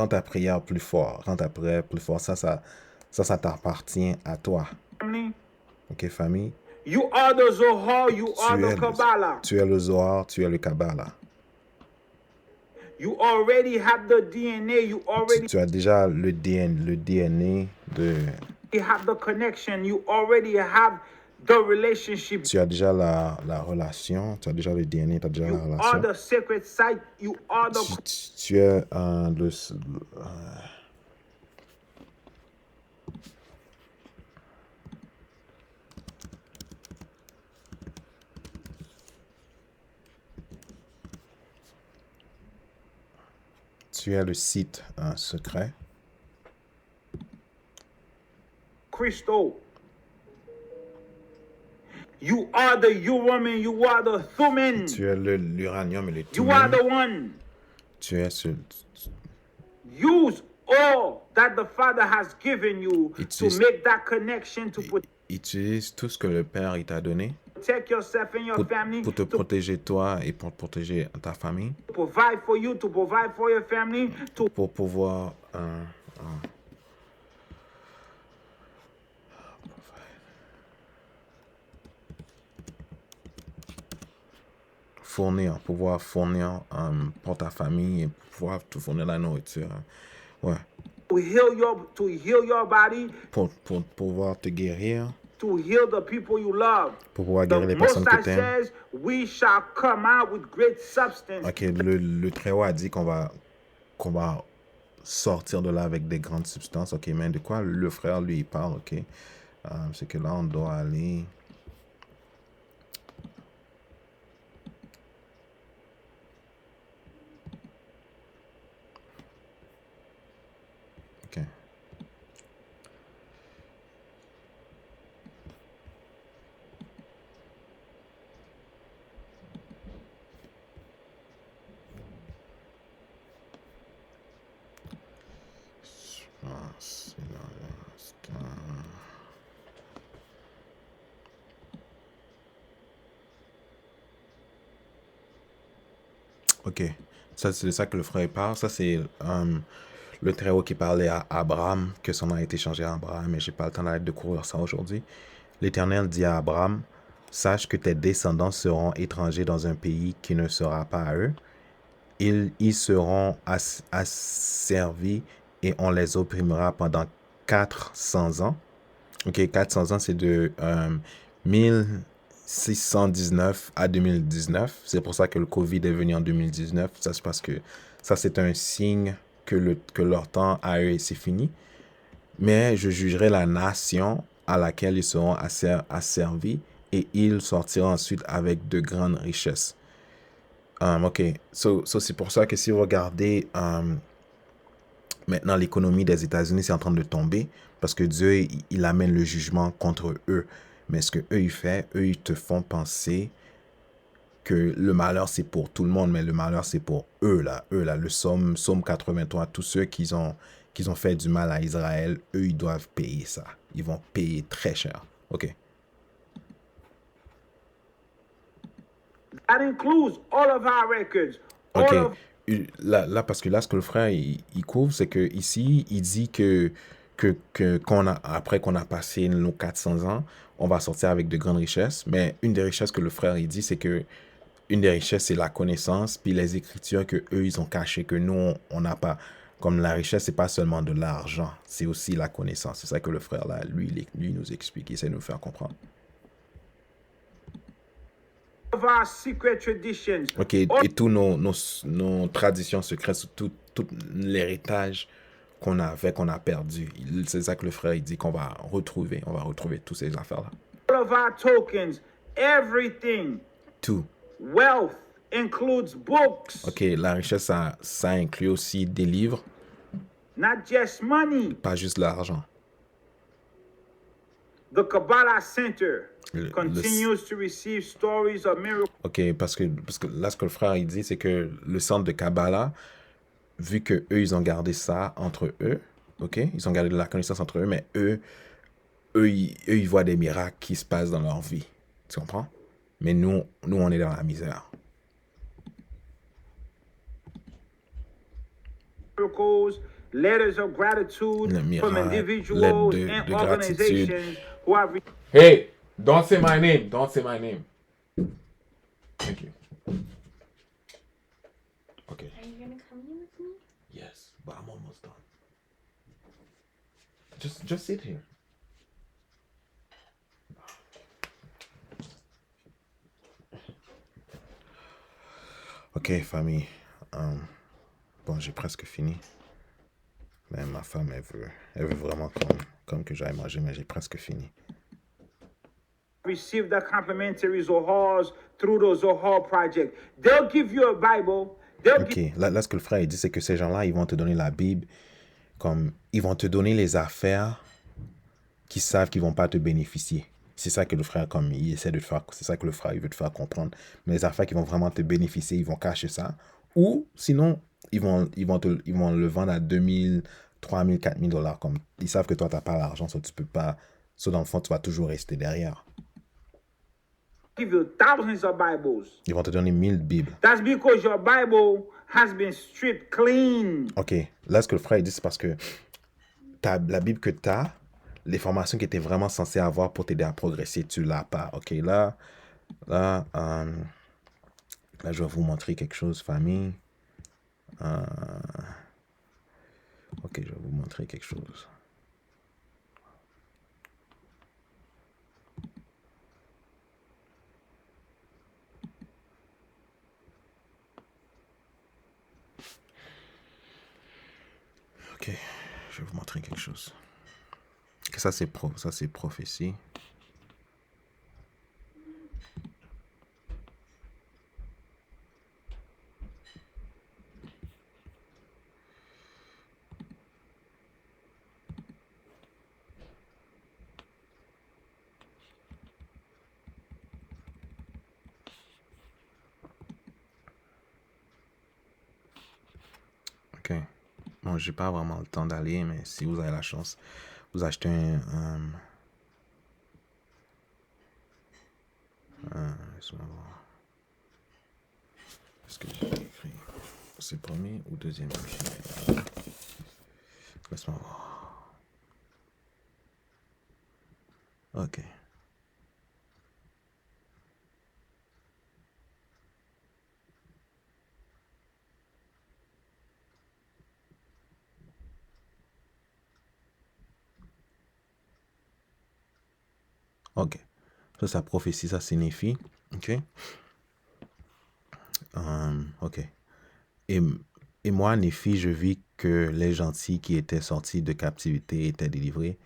Speaker 1: ta prière plus fort. Rends ta prière plus fort. Ça t'appartient à toi.
Speaker 2: Family.
Speaker 1: Ok, famille.
Speaker 2: You are the Zohar, you are the Kabbalah.
Speaker 1: Tu es le Zohar, tu es le Kabbalah.
Speaker 2: You already have the DNA, you already
Speaker 1: Tu as déjà le DNA de...
Speaker 2: have the connection, you already have the relationship.
Speaker 1: Tu as déjà la relation, tu as déjà le DNA, tu as déjà la
Speaker 2: You are
Speaker 1: relation.
Speaker 2: the sacred site, you are the...
Speaker 1: Tu es tu es le site secret.
Speaker 2: Crystal. You are the uranium, you are the thummim.
Speaker 1: Tu es l'uranium et le
Speaker 2: You are
Speaker 1: thummim.
Speaker 2: the one.
Speaker 1: Tu es
Speaker 2: Use all that the Father has given you to make that connection, to
Speaker 1: utilise tout ce que le Père il t'a donné
Speaker 2: protect yourself and your family,
Speaker 1: pour te
Speaker 2: to
Speaker 1: protéger toi et pour protéger ta famille,
Speaker 2: provide for you, to provide for your family, to
Speaker 1: pour pouvoir pouvoir fournir pour ta famille et pouvoir te fournir la nourriture. Ouais.
Speaker 2: to heal your body,
Speaker 1: Pour pouvoir te guérir,
Speaker 2: to heal the people you love.
Speaker 1: pour pouvoir
Speaker 2: The
Speaker 1: guérir les
Speaker 2: Most
Speaker 1: personnes que
Speaker 2: High
Speaker 1: tu aimes.
Speaker 2: says, we shall come out with great substance.
Speaker 1: Ok, le Très-Haut a dit qu'on va sortir de là avec des grandes substances. Ok, mais de quoi le frère lui il parle, ok? C'est que là on doit aller. Ok. Ok, ça c'est de ça que le frère parle. Ça c'est le Très-Haut qui parlait à Abraham, que son nom a été changé à Abraham, mais j'ai pas le temps de couvrir ça aujourd'hui. L'Éternel dit à Abraham, sache que tes descendants seront étrangers dans un pays qui ne sera pas à eux. Ils seront asservis et on les opprimera pendant 400 ans. Ok, 400 ans, c'est de 1619 à 2019. C'est pour ça que le Covid est venu en 2019. Ça, c'est parce que ça, c'est un signe que leur temps à eux, c'est fini. Mais je jugerai la nation à laquelle ils seront asservis et ils sortiront ensuite avec de grandes richesses. Ok, so c'est pour ça que si vous regardez Maintenant, l'économie des États-Unis, c'est en train de tomber parce que Dieu, il amène le jugement contre eux. Mais ce que eux, ils font, eux, ils te font penser que le malheur, c'est pour tout le monde, mais le malheur, c'est pour eux, là. Le Psaume 83, tous ceux qui ont fait du mal à Israël, eux, ils doivent payer ça. Ils vont payer très cher. OK.
Speaker 2: That includes all of our records.
Speaker 1: OK.
Speaker 2: All of
Speaker 1: Là, parce que là, ce que le frère, il couvre, c'est que ici, il dit que après qu'on a passé nos 400 ans, on va sortir avec de grandes richesses. Mais une des richesses que le frère, il dit, c'est que une des richesses, c'est la connaissance, puis les écritures que eux ils ont cachées, que nous, on n'a pas. Comme la richesse, c'est pas seulement de l'argent, c'est aussi la connaissance. C'est ça que le frère, là, lui nous explique, il essaie de nous faire comprendre.
Speaker 2: our secret traditions.
Speaker 1: OK, et tous nos traditions secrètes, tout l'héritage qu'on avait, qu'on a perdu. C'est ça que le frère, il dit qu'on va retrouver. On va retrouver toutes ces affaires-là.
Speaker 2: All of our tokens, everything.
Speaker 1: Tout.
Speaker 2: Wealth includes books,
Speaker 1: OK, la richesse, ça inclut aussi des livres,
Speaker 2: not just money.
Speaker 1: pas juste l'argent.
Speaker 2: The Kabbalah Center
Speaker 1: Le-
Speaker 2: continues to receive stories of miracles.
Speaker 1: OK, parce que là, ce que le frère, il dit, c'est que le centre de Kabbalah, vu que eux, ils ont gardé ça entre eux, OK? Ils ont gardé de la connaissance entre eux, mais eux, ils voient des miracles qui se passent dans leur vie. Tu comprends? Mais nous, on est dans la misère.
Speaker 2: Letters of gratitude
Speaker 1: Le
Speaker 2: from
Speaker 1: miracle,
Speaker 2: individuals
Speaker 1: lettre
Speaker 2: and
Speaker 1: de
Speaker 2: organizations
Speaker 1: gratitude.
Speaker 2: who have
Speaker 3: Hey, don't say my name. Don't say my name. Thank you.
Speaker 1: OK.
Speaker 4: Are you gonna come in with me?
Speaker 1: Yes, but I'm almost done. Just sit here. OK, famille. Bon, j'ai presque fini. Mais ma femme, elle veut vraiment comme que j'aille manger, mais j'ai presque fini.
Speaker 2: received the complimentary Zohars through the Zohar Project. They'll give you a Bible. They'll
Speaker 1: OK, là, ce que le frère il dit, c'est que ces gens-là, ils vont te donner la Bible, comme ils vont te donner les affaires qu'ils savent qu'ils vont pas te bénéficier. C'est ça que le frère, comme il essaie de te faire, c'est ça que le frère, il veut te faire comprendre. Mais les affaires qui vont vraiment te bénéficier, ils vont cacher ça. Ou sinon, ils vont le vendre à 2000, 3000, 4000 dollars. Comme ils savent que toi, tu n'as pas l'argent, so tu peux pas. So dans le fond, tu vas toujours rester derrière.
Speaker 2: give you thousands of Bibles.
Speaker 1: Ils vont te donner 1000 Bibles.
Speaker 2: That's because your Bible has been stripped clean.
Speaker 1: OK. Là, ce que le frère il dit, c'est parce que la Bible que tu as, les formations que tu étais vraiment censé avoir pour t'aider à progresser, tu l'as pas. OK, là, je vais vous montrer quelque chose, famille. OK, je vais vous montrer quelque chose. OK, je vais vous montrer quelque chose. OK, ça, c'est prophétie. OK. Bon, j'ai pas vraiment le temps d'aller, mais si vous avez la chance, vous achetez laisse-moi voir. Est-ce que j'ai écrit? C'est le premier ou deuxième? Laisse-moi voir. OK. OK. Ça prophétie, ça signifie. OK. OK. Et moi, Néphi, je vis que les gentils qui étaient sortis de captivité étaient délivrés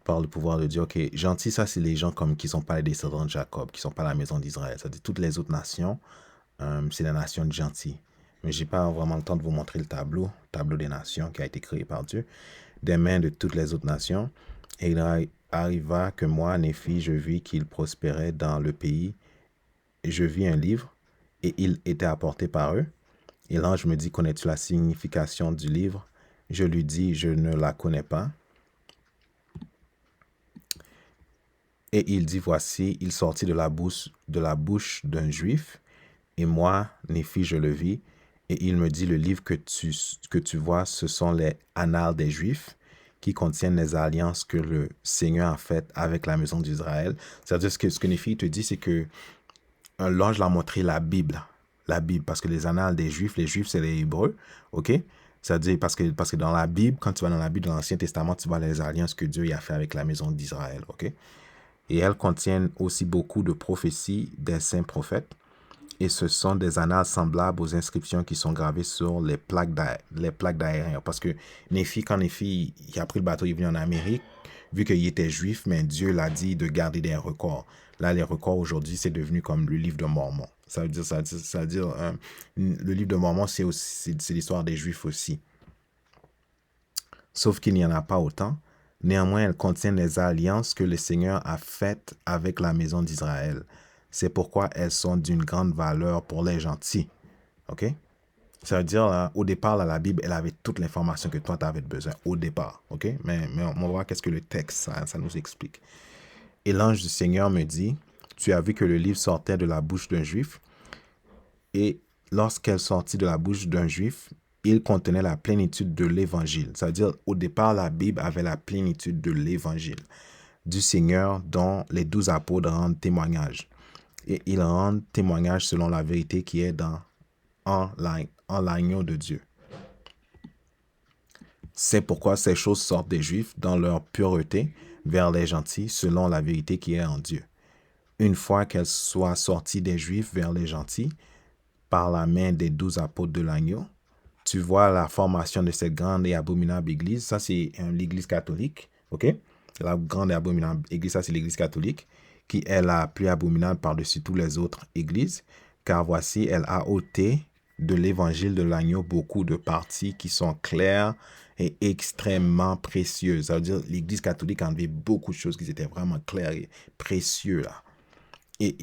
Speaker 1: par le pouvoir de Dieu. OK. Gentils, ça, c'est les gens comme qui ne sont pas les descendants de Jacob, qui ne sont pas la maison d'Israël. C'est-à-dire toutes les autres nations, c'est la nation de gentils. mais j'ai pas vraiment le temps de vous montrer le tableau des nations qui a été créé par Dieu, des mains de toutes les autres nations. Et il arriva que moi, Néphi, je vis qu'il prospérait dans le pays. Et je vis un livre, et il était apporté par eux. Et l'ange me dit, connais-tu la signification du livre? Je lui dis, je ne la connais pas. Et il dit, voici, il sortit de la bouche d'un juif. Et moi, Néphi, je le vis. Et il me dit, le livre que tu vois, ce sont les annales des Juifs qui contiennent les alliances que le Seigneur a faites avec la maison d'Israël. C'est-à-dire ce que Néphi te dit, c'est que l'ange l'a montré la Bible, parce que les annales des Juifs, les Juifs, c'est les Hébreux, ok? C'est-à-dire parce que dans la Bible, quand tu vas dans la Bible, dans l'Ancien Testament, tu vois les alliances que Dieu y a fait avec la maison d'Israël, ok? Et elles contiennent aussi beaucoup de prophéties des saints prophètes. Et ce sont des annales semblables aux inscriptions qui sont gravées sur les plaques d'aérien. Parce que quand Néphi il a pris le bateau, il est venu en Amérique, vu qu'il était juif, mais Dieu l'a dit de garder des records. Là, les records aujourd'hui, c'est devenu comme le livre de Mormon. Ça veut dire le livre de Mormon, c'est l'histoire des Juifs aussi. Sauf qu'il n'y en a pas autant. Néanmoins, elles contiennent les alliances que le Seigneur a faites avec la maison d'Israël. C'est pourquoi elles sont d'une grande valeur pour les gentils. OK? Ça veut dire, là, au départ, là, la Bible, elle avait toute l'information que toi, tu avais besoin. Au départ. OK? Mais on va voir qu'est-ce que le texte, ça nous explique. Et l'ange du Seigneur me dit, tu as vu que le livre sortait de la bouche d'un juif. Et lorsqu'elle sortit de la bouche d'un juif, il contenait la plénitude de l'évangile. C'est-à-dire, au départ, la Bible avait la plénitude de l'évangile du Seigneur dont les 12 apôtres rendent témoignage. Et ils rendent témoignage selon la vérité qui est en l'agneau de Dieu. C'est pourquoi ces choses sortent des Juifs dans leur pureté vers les gentils selon la vérité qui est en Dieu. Une fois qu'elles soient sorties des Juifs vers les gentils par la main des 12 apôtres de l'agneau, tu vois la formation de cette grande et abominable église. Ça, c'est l'église catholique. OK? La grande et abominable église, ça, c'est l'église catholique, qui est la plus abominable par-dessus toutes les autres églises, car voici, elle a ôté de l'évangile de l'agneau beaucoup de parties qui sont claires et extrêmement précieuses. Ça veut dire l'église catholique a enlevé beaucoup de choses qui étaient vraiment claires et précieuses. Là. Et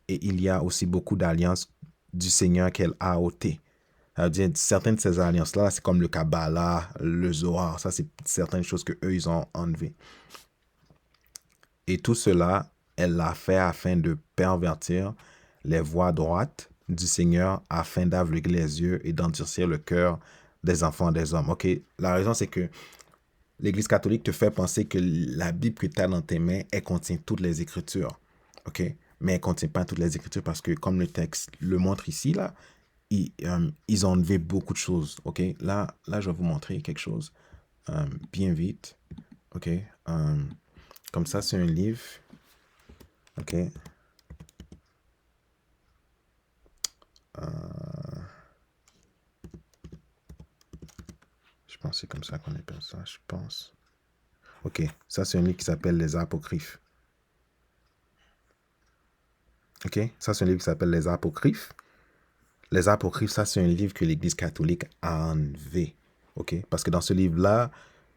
Speaker 1: il y a aussi beaucoup d'alliances du Seigneur qu'elle a ôtées. Ça veut dire certaines de ces alliances-là, c'est comme le Kabbalah, le Zohar. Ça, c'est certaines choses qu'eux, ils ont enlevées. Et tout cela, elle l'a fait afin de pervertir les voies droites du Seigneur, afin d'aveugler les yeux et d'endurcir le cœur des enfants des hommes. OK? La raison, c'est que l'Église catholique te fait penser que la Bible que tu as dans tes mains, elle contient toutes les Écritures. OK? Mais elle ne contient pas toutes les Écritures parce que, comme le texte le montre ici, là, ils ont enlevé beaucoup de choses. OK? Là, je vais vous montrer quelque chose bien vite. OK? Comme ça, c'est un livre. OK? Je pense que c'est comme ça qu'on appelle ça, je pense. OK, ça c'est un livre qui s'appelle Les Apocryphes. OK, ça c'est un livre qui s'appelle Les Apocryphes. Les Apocryphes, ça c'est un livre que l'Église catholique a enlevé. OK, parce que dans ce livre-là,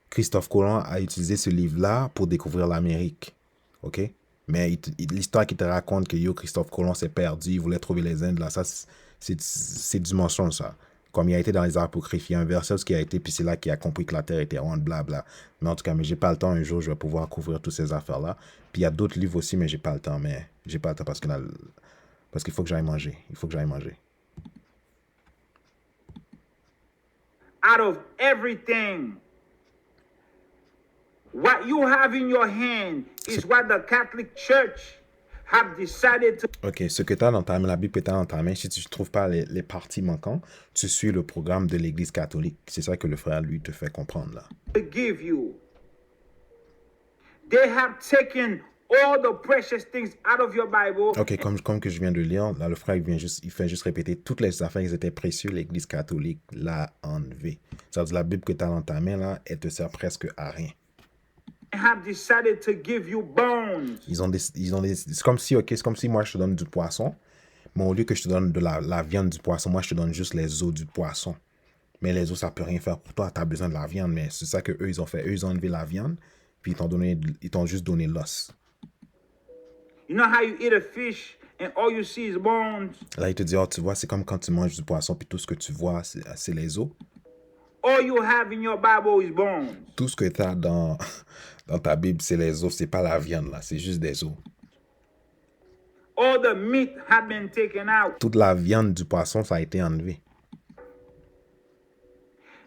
Speaker 1: Christophe Colomb a utilisé ce livre-là pour découvrir l'Amérique. OK, mais l'histoire qui te raconte que Christophe Colomb s'est perdu, il voulait trouver les Indes, là, ça c'est du mensonge, ça. Comme il a été dans les Apocryphes, il y a un verset qui a été, puis c'est là qu'il a compris que la terre était ronde, blabla. Mais en tout cas, mais j'ai pas le temps. Un jour, je vais pouvoir couvrir toutes ces affaires-là. Puis il y a d'autres livres aussi, mais j'ai pas le temps. Mais j'ai pas le temps parce qu'il faut que j'aille manger. Il faut que j'aille manger.
Speaker 2: Out of everything, what you have in your hand is what the Catholic Church have decided to.
Speaker 1: OK, ce que tu as dans ta main, la Bible que tu as dans ta main, si tu ne trouves pas les parties manquantes, tu suis le programme de l'Église catholique. C'est ça que le frère, lui, te fait comprendre là.
Speaker 2: Give you. They have taken all the precious things out of your Bible.
Speaker 1: OK, comme que je viens de lire, là, le frère, il fait juste répéter toutes les affaires qui étaient précieuses, l'Église catholique l'a enlevé. Ça veut dire la Bible que tu as dans ta main, là, elle te sert presque à rien.
Speaker 2: Have decided to give you bones.
Speaker 1: C'est comme si, OK, c'est comme si moi, je te donne du poisson, Mais au lieu que je te donne de la viande du poisson, moi, je te donne juste les os du poisson. Mais les os, ça peut rien faire pour toi. Tu as besoin de la viande. Mais c'est ça qu'eux, ils ont fait. Eux, ils ont enlevé la viande, puis ils t'ont juste donné l'os.
Speaker 2: You know how you eat a fish and all you see is bones?
Speaker 1: Là, ils te disent, oh, tu vois, c'est comme quand tu manges du poisson, puis tout ce que tu vois, c'est les os.
Speaker 2: All you have in your Bible is bones.
Speaker 1: Tout ce que tu as dans ta Bible, c'est les os. C'est pas la viande, là. C'est juste des os.
Speaker 2: All the meat had been taken out.
Speaker 1: Toute la viande du poisson, ça a été enlevé.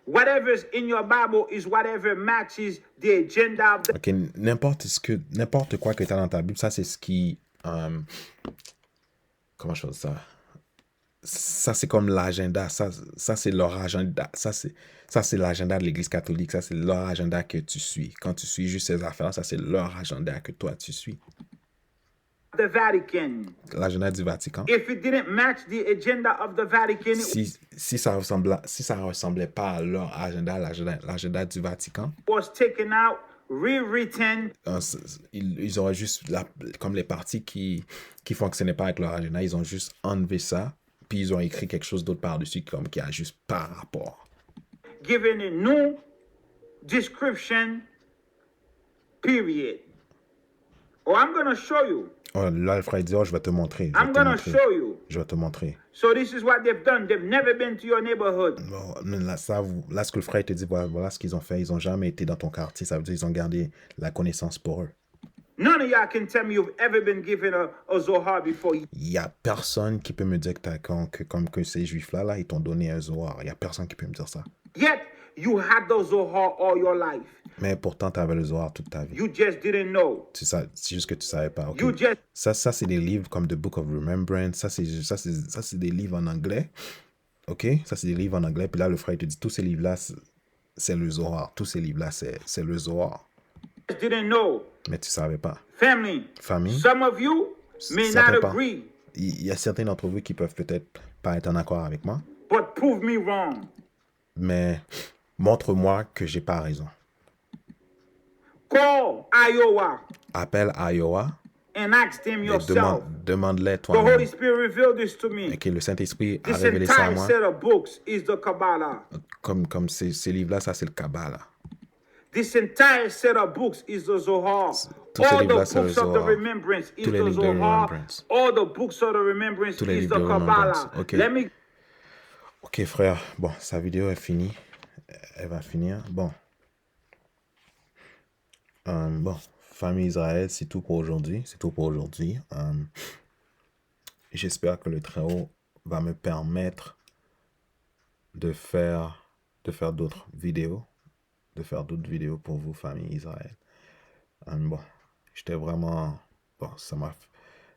Speaker 2: Whatever's in your Bible is whatever matches the agenda of the...
Speaker 1: OK, n'importe quoi que tu as dans ta Bible, ça, c'est ce qui... comment je fais ça? Ça, c'est comme l'agenda. Ça c'est leur agenda. Ça, c'est l'agenda de l'Église catholique. Ça, c'est leur agenda que tu suis. Quand tu suis juste ces affaires-là, ça, c'est leur agenda que toi, tu suis.
Speaker 2: the Vatican.
Speaker 1: L'agenda du Vatican.
Speaker 2: If it didn't match the agenda of the Vatican,
Speaker 1: Si ça ressemblait pas à leur agenda, l'agenda du Vatican,
Speaker 2: it was taken out, rewritten,
Speaker 1: ils auraient juste, comme les partis qui fonctionnaient pas avec leur agenda, ils ont juste enlevé ça, puis ils ont écrit quelque chose d'autre par-dessus qui a juste pas rapport.
Speaker 2: given a new description, period. Oh, I'm going to show you.
Speaker 1: Oh, là, le frère dit, oh, je vais te montrer.
Speaker 2: I'm going to show you.
Speaker 1: Je vais te montrer.
Speaker 2: So this is what they've done. They've never been to your neighborhood.
Speaker 1: Bon, là, ce que le frère te dit, voilà ce qu'ils ont fait. Ils n'ont jamais été dans ton quartier. Ça veut dire qu'ils ont gardé la connaissance pour eux.
Speaker 2: None of y'all can tell me you've ever been given a Zohar before.
Speaker 1: Il n'y a personne qui peut me dire que ces juifs-là, là, ils t'ont donné un Zohar. Il n'y a personne qui peut me dire ça.
Speaker 2: Yet, you had the Zohar all your life.
Speaker 1: Mais pourtant, tu avais le Zohar toute ta vie.
Speaker 2: You just didn't know.
Speaker 1: C'est juste que tu ne savais pas. Okay?
Speaker 2: You just...
Speaker 1: Ça c'est des livres comme The Book of Remembrance. Ça, c'est des livres en anglais. OK? Ça, c'est des livres en anglais. Puis là, le frère, il te dit, tous ces livres-là, c'est le Zohar. Tous ces livres-là, c'est le Zohar.
Speaker 2: just didn't know.
Speaker 1: Mais tu ne savais pas.
Speaker 2: Family. Some of you may not agree.
Speaker 1: Il y a certains d'entre vous qui peuvent peut-être pas être en accord avec moi.
Speaker 2: But prove me wrong.
Speaker 1: Mais montre-moi que j'ai pas raison.
Speaker 2: Call Iowa.
Speaker 1: Appelle Iowa.
Speaker 2: And ask him yourself.
Speaker 1: Demande-les
Speaker 2: The Holy
Speaker 1: toi-même.
Speaker 2: Spirit revealed this to me.
Speaker 1: OK, le Saint-Esprit a
Speaker 2: This
Speaker 1: révélé ça à
Speaker 2: entire
Speaker 1: moi.
Speaker 2: set of books is the Kabbalah.
Speaker 1: Comme ces livres-là, ça c'est le Kabbalah.
Speaker 2: This entire set of books is the Zohar.
Speaker 1: Tous ces
Speaker 2: All the
Speaker 1: livres-là, c'est le
Speaker 2: books of the
Speaker 1: Zohar.
Speaker 2: remembrance is
Speaker 1: Tous les
Speaker 2: the
Speaker 1: livres de
Speaker 2: Zohar.
Speaker 1: remembrance.
Speaker 2: All the books of the remembrance
Speaker 1: Tous les
Speaker 2: is
Speaker 1: livres
Speaker 2: the
Speaker 1: de remembrance.
Speaker 2: Kabbalah.
Speaker 1: OK.
Speaker 2: Let me...
Speaker 1: OK, frère. Bon, sa vidéo est finie. Elle va finir. Bon. Bon, famille Israël, c'est tout pour aujourd'hui. C'est tout pour aujourd'hui. J'espère que le Très-Haut va me permettre de faire d'autres vidéos. De faire d'autres vidéos pour vous, famille Israël. Bon, j'étais vraiment... Bon,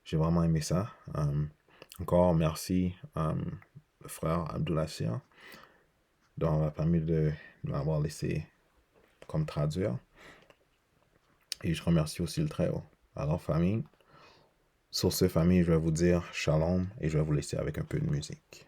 Speaker 1: j'ai vraiment aimé ça. Encore merci, le frère Abdoulassir, dont m'a permis de m'avoir laissé comme traduire. Et je remercie aussi le Très-Haut. Alors, famille, sur ce, famille, je vais vous dire shalom et je vais vous laisser avec un peu de musique.